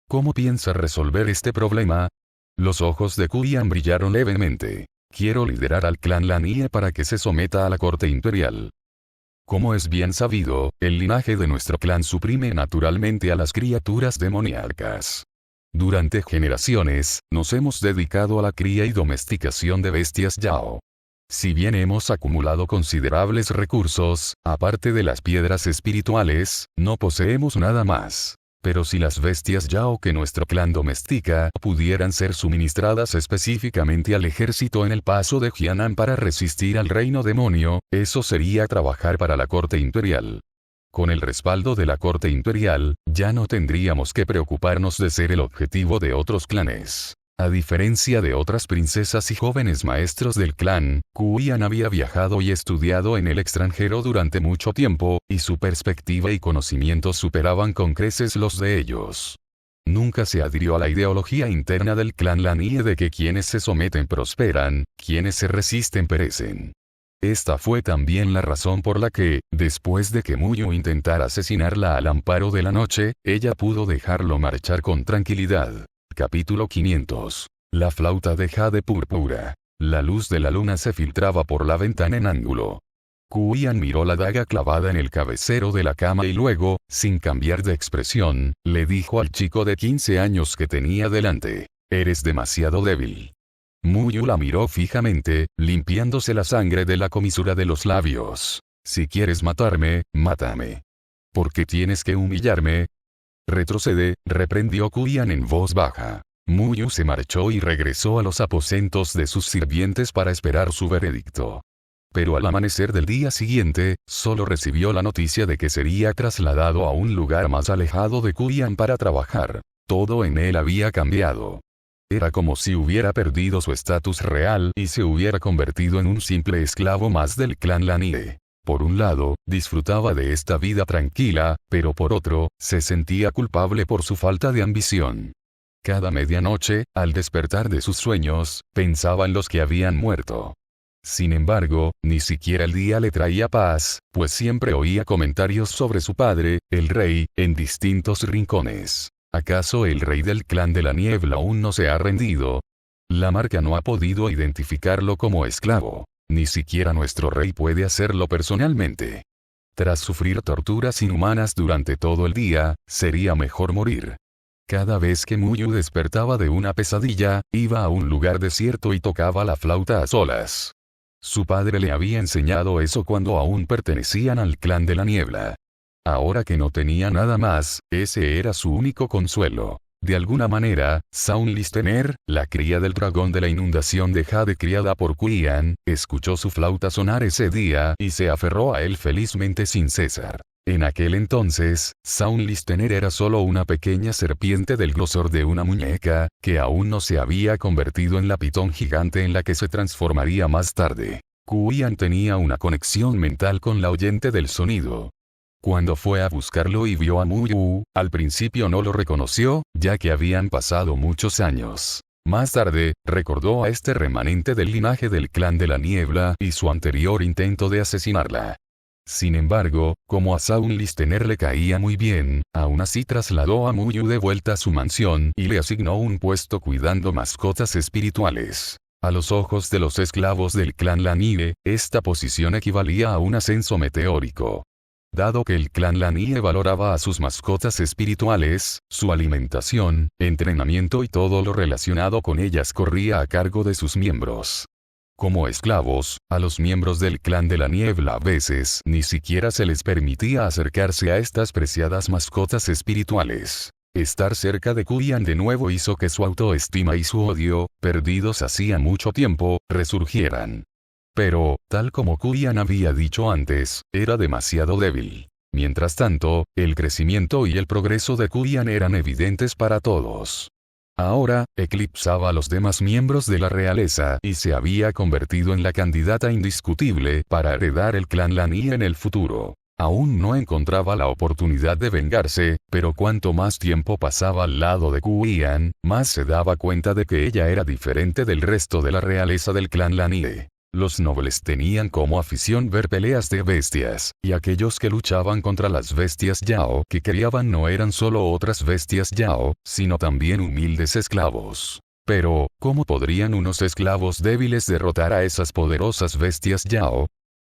[SPEAKER 1] ¿Cómo piensa resolver este problema? Los ojos de Kuyan brillaron levemente. Quiero liderar al clan Lanie para que se someta a la corte imperial. Como es bien sabido, el linaje de nuestro clan suprime naturalmente a las criaturas demoníacas. Durante generaciones, nos hemos dedicado a la cría y domesticación de bestias Yao. Si bien hemos acumulado considerables recursos, aparte de las piedras espirituales, no poseemos nada más. Pero si las bestias Yao que nuestro clan domestica pudieran ser suministradas específicamente al ejército en el paso de Jianan para resistir al reino demonio, eso sería trabajar para la corte imperial. Con el respaldo de la corte imperial, ya no tendríamos que preocuparnos de ser el objetivo de otros clanes. A diferencia de otras princesas y jóvenes maestros del clan, Kuyan había viajado y estudiado en el extranjero durante mucho tiempo, y su perspectiva y conocimientos superaban con creces los de ellos. Nunca se adhirió a la ideología interna del clan Lanie de que quienes se someten prosperan, quienes se resisten perecen. Esta fue también la razón por la que, después de que Muyu intentara asesinarla al amparo de la noche, ella pudo dejarlo marchar con tranquilidad. Capítulo 500. La flauta de jade púrpura. La luz de la luna se filtraba por la ventana en ángulo. Kuyan miró la daga clavada en el cabecero de la cama y luego, sin cambiar de expresión, le dijo al chico de 15 años que tenía delante: «Eres demasiado débil». Muyu la miró fijamente, limpiándose la sangre de la comisura de los labios. «Si quieres matarme, mátame. ¿Por qué tienes que humillarme?». «Retrocede», reprendió Kuyan en voz baja. Muyu se marchó y regresó a los aposentos de sus sirvientes para esperar su veredicto. Pero al amanecer del día siguiente, solo recibió la noticia de que sería trasladado a un lugar más alejado de Kuyan para trabajar. Todo en él había cambiado. Era como si hubiera perdido su estatus real y se hubiera convertido en un simple esclavo más del clan Lanie. Por un lado, disfrutaba de esta vida tranquila, pero por otro, se sentía culpable por su falta de ambición. Cada medianoche, al despertar de sus sueños, pensaba en los que habían muerto. Sin embargo, ni siquiera el día le traía paz, pues siempre oía comentarios sobre su padre, el rey, en distintos rincones. ¿Acaso el rey del clan de la niebla aún no se ha rendido? La marca no ha podido identificarlo como esclavo. Ni siquiera nuestro rey puede hacerlo personalmente. Tras sufrir torturas inhumanas durante todo el día, sería mejor morir. Cada vez que Muyu despertaba de una pesadilla, iba a un lugar desierto y tocaba la flauta a solas. Su padre le había enseñado eso cuando aún pertenecían al clan de la niebla. Ahora que no tenía nada más, ese era su único consuelo. De alguna manera, Zaun Listener, la cría del dragón de la inundación de jade criada por Kuyan, escuchó su flauta sonar ese día y se aferró a él felizmente sin cesar. En aquel entonces, Zaun Listener era solo una pequeña serpiente del grosor de una muñeca, que aún no se había convertido en la pitón gigante en la que se transformaría más tarde. Kuyan tenía una conexión mental con la oyente del sonido. Cuando fue a buscarlo y vio a Muyu, al principio no lo reconoció, ya que habían pasado muchos años. Más tarde, recordó a este remanente del linaje del clan de la niebla y su anterior intento de asesinarla. Sin embargo, como a Zaun Listener le caía muy bien, aún así trasladó a Muyu de vuelta a su mansión y le asignó un puesto cuidando mascotas espirituales. A los ojos de los esclavos del clan Lanie, esta posición equivalía a un ascenso meteórico. Dado que el clan Lanie valoraba a sus mascotas espirituales, su alimentación, entrenamiento y todo lo relacionado con ellas corría a cargo de sus miembros. Como esclavos, a los miembros del clan de la niebla a veces ni siquiera se les permitía acercarse a estas preciadas mascotas espirituales. Estar cerca de Kuyan de nuevo hizo que su autoestima y su odio, perdidos hacía mucho tiempo, resurgieran. Pero, tal como Kuyan había dicho antes, era demasiado débil. Mientras tanto, el crecimiento y el progreso de Kuyan eran evidentes para todos. Ahora, eclipsaba a los demás miembros de la realeza y se había convertido en la candidata indiscutible para heredar el clan Lanie en el futuro. Aún no encontraba la oportunidad de vengarse, pero cuanto más tiempo pasaba al lado de Kuyan, más se daba cuenta de que ella era diferente del resto de la realeza del clan Lanie. Los nobles tenían como afición ver peleas de bestias, y aquellos que luchaban contra las bestias Yao que criaban no eran solo otras bestias Yao, sino también humildes esclavos. Pero, ¿cómo podrían unos esclavos débiles derrotar a esas poderosas bestias Yao?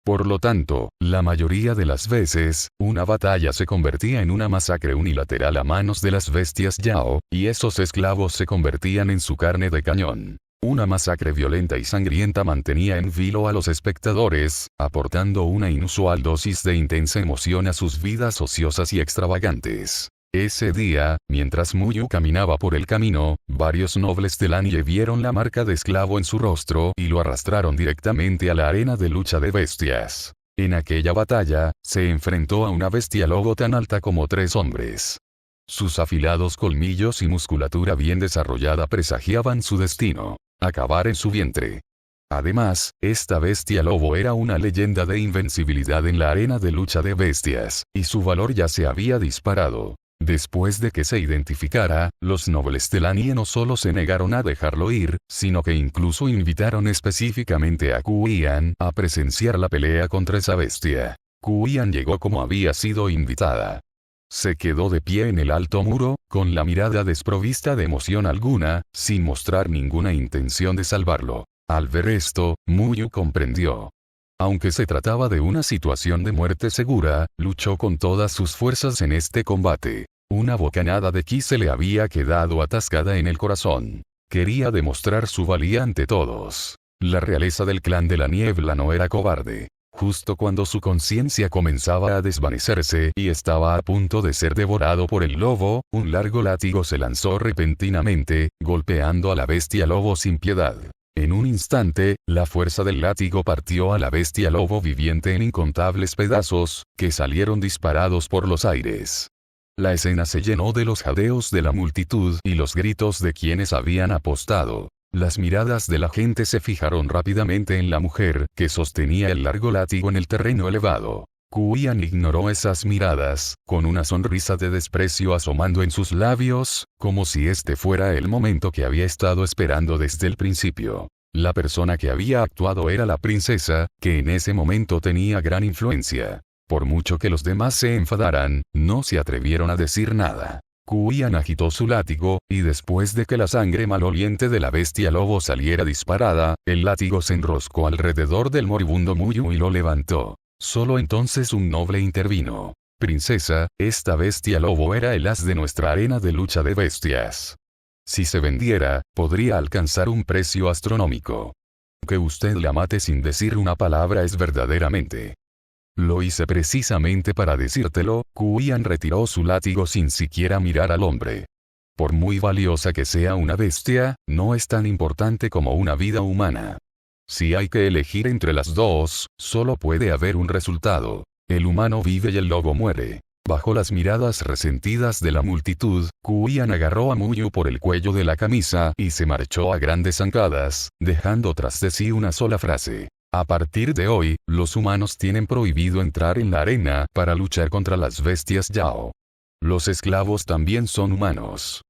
[SPEAKER 1] Por lo tanto, la mayoría de las veces, una batalla se convertía en una masacre unilateral a manos de las bestias Yao, y esos esclavos se convertían en su carne de cañón. Una masacre violenta y sangrienta mantenía en vilo a los espectadores, aportando una inusual dosis de intensa emoción a sus vidas ociosas y extravagantes. Ese día, mientras Muyu caminaba por el camino, varios nobles de Lanye vieron la marca de esclavo en su rostro y lo arrastraron directamente a la arena de lucha de bestias. En aquella batalla, se enfrentó a una bestia lobo tan alta como 3 hombres. Sus afilados colmillos y musculatura bien desarrollada presagiaban su destino: acabar en su vientre. Además, esta bestia lobo era una leyenda de invencibilidad en la arena de lucha de bestias, y su valor ya se había disparado. Después de que se identificara, los nobles de Lanye no solo se negaron a dejarlo ir, sino que incluso invitaron específicamente a Kuian a presenciar la pelea contra esa bestia. Kuian llegó como había sido invitada. Se quedó de pie en el alto muro, con la mirada desprovista de emoción alguna, sin mostrar ninguna intención de salvarlo. Al ver esto, Muyu comprendió. Aunque se trataba de una situación de muerte segura, luchó con todas sus fuerzas en este combate. Una bocanada de ki se le había quedado atascada en el corazón. Quería demostrar su valía ante todos. La realeza del clan de la niebla no era cobarde. Justo cuando su conciencia comenzaba a desvanecerse y estaba a punto de ser devorado por el lobo, un largo látigo se lanzó repentinamente, golpeando a la bestia lobo sin piedad. En un instante, la fuerza del látigo partió a la bestia lobo viviente en incontables pedazos, que salieron disparados por los aires. La escena se llenó de los jadeos de la multitud y los gritos de quienes habían apostado. Las miradas de la gente se fijaron rápidamente en la mujer, que sostenía el largo látigo en el terreno elevado. Kuian ignoró esas miradas, con una sonrisa de desprecio asomando en sus labios, como si este fuera el momento que había estado esperando desde el principio. La persona que había actuado era la princesa, que en ese momento tenía gran influencia. Por mucho que los demás se enfadaran, no se atrevieron a decir nada. Kuian agitó su látigo, y después de que la sangre maloliente de la bestia lobo saliera disparada, el látigo se enroscó alrededor del moribundo Muyu y lo levantó. Solo entonces un noble intervino. Princesa, esta bestia lobo era el as de nuestra arena de lucha de bestias. Si se vendiera, podría alcanzar un precio astronómico. Que usted la mate sin decir una palabra es verdaderamente. Lo hice precisamente para decírtelo. Kuian retiró su látigo sin siquiera mirar al hombre. Por muy valiosa que sea una bestia, no es tan importante como una vida humana. Si hay que elegir entre las dos, solo puede haber un resultado. El humano vive y el lobo muere. Bajo las miradas resentidas de la multitud, Kuian agarró a Muyu por el cuello de la camisa y se marchó a grandes zancadas, dejando tras de sí una sola frase. A partir de hoy, los humanos tienen prohibido entrar en la arena para luchar contra las bestias Yao. Los esclavos también son humanos.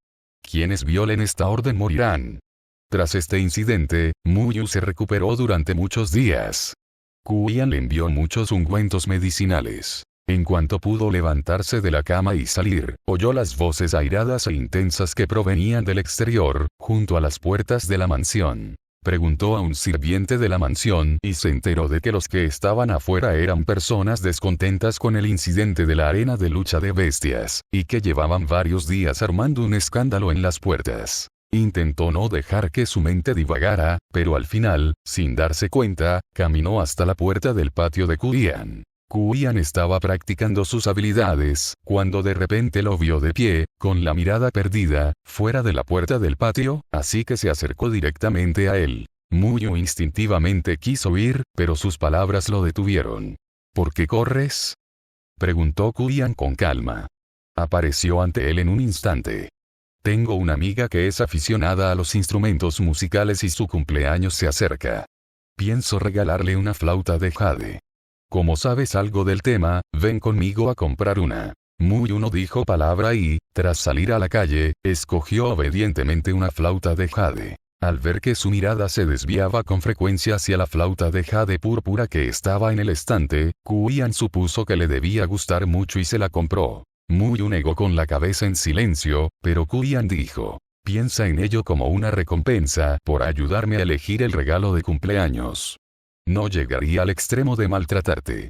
[SPEAKER 1] Quienes violen esta orden morirán. Tras este incidente, Muyu se recuperó durante muchos días. Kuian le envió muchos ungüentos medicinales. En cuanto pudo levantarse de la cama y salir, oyó las voces airadas e intensas que provenían del exterior, junto a las puertas de la mansión. Preguntó a un sirviente de la mansión y se enteró de que los que estaban afuera eran personas descontentas con el incidente de la arena de lucha de bestias, y que llevaban varios días armando un escándalo en las puertas. Intentó no dejar que su mente divagara, pero al final, sin darse cuenta, caminó hasta la puerta del patio de Kuian. Kuian estaba practicando sus habilidades, cuando de repente lo vio de pie, con la mirada perdida, fuera de la puerta del patio, así que se acercó directamente a él. Muyu instintivamente quiso huir, pero sus palabras lo detuvieron. ¿Por qué corres?, preguntó Kuian con calma. Apareció ante él en un instante. Tengo una amiga que es aficionada a los instrumentos musicales y su cumpleaños se acerca. Pienso regalarle una flauta de jade. Como sabes algo del tema, ven conmigo a comprar una. Muyu no dijo palabra y, tras salir a la calle, escogió obedientemente una flauta de jade. Al ver que su mirada se desviaba con frecuencia hacia la flauta de jade púrpura que estaba en el estante, Kuian supuso que le debía gustar mucho y se la compró. Muyu negó con la cabeza en silencio, pero Kuian dijo: piensa en ello como una recompensa por ayudarme a elegir el regalo de cumpleaños. no llegaría al extremo de maltratarte.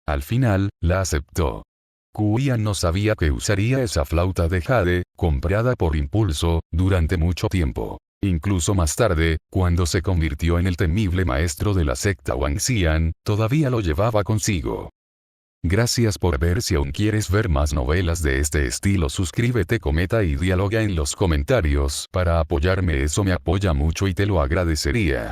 [SPEAKER 1] Al final, la aceptó. Qian no sabía que usaría esa flauta de jade, comprada por impulso, durante mucho tiempo. Incluso más tarde, cuando se convirtió en el temible maestro de la secta Wangxian, todavía lo llevaba consigo. Gracias por ver. Si aún quieres ver más novelas de este estilo, suscríbete, comenta y dialoga en los comentarios. Para apoyarme, eso me apoya mucho y te lo agradecería.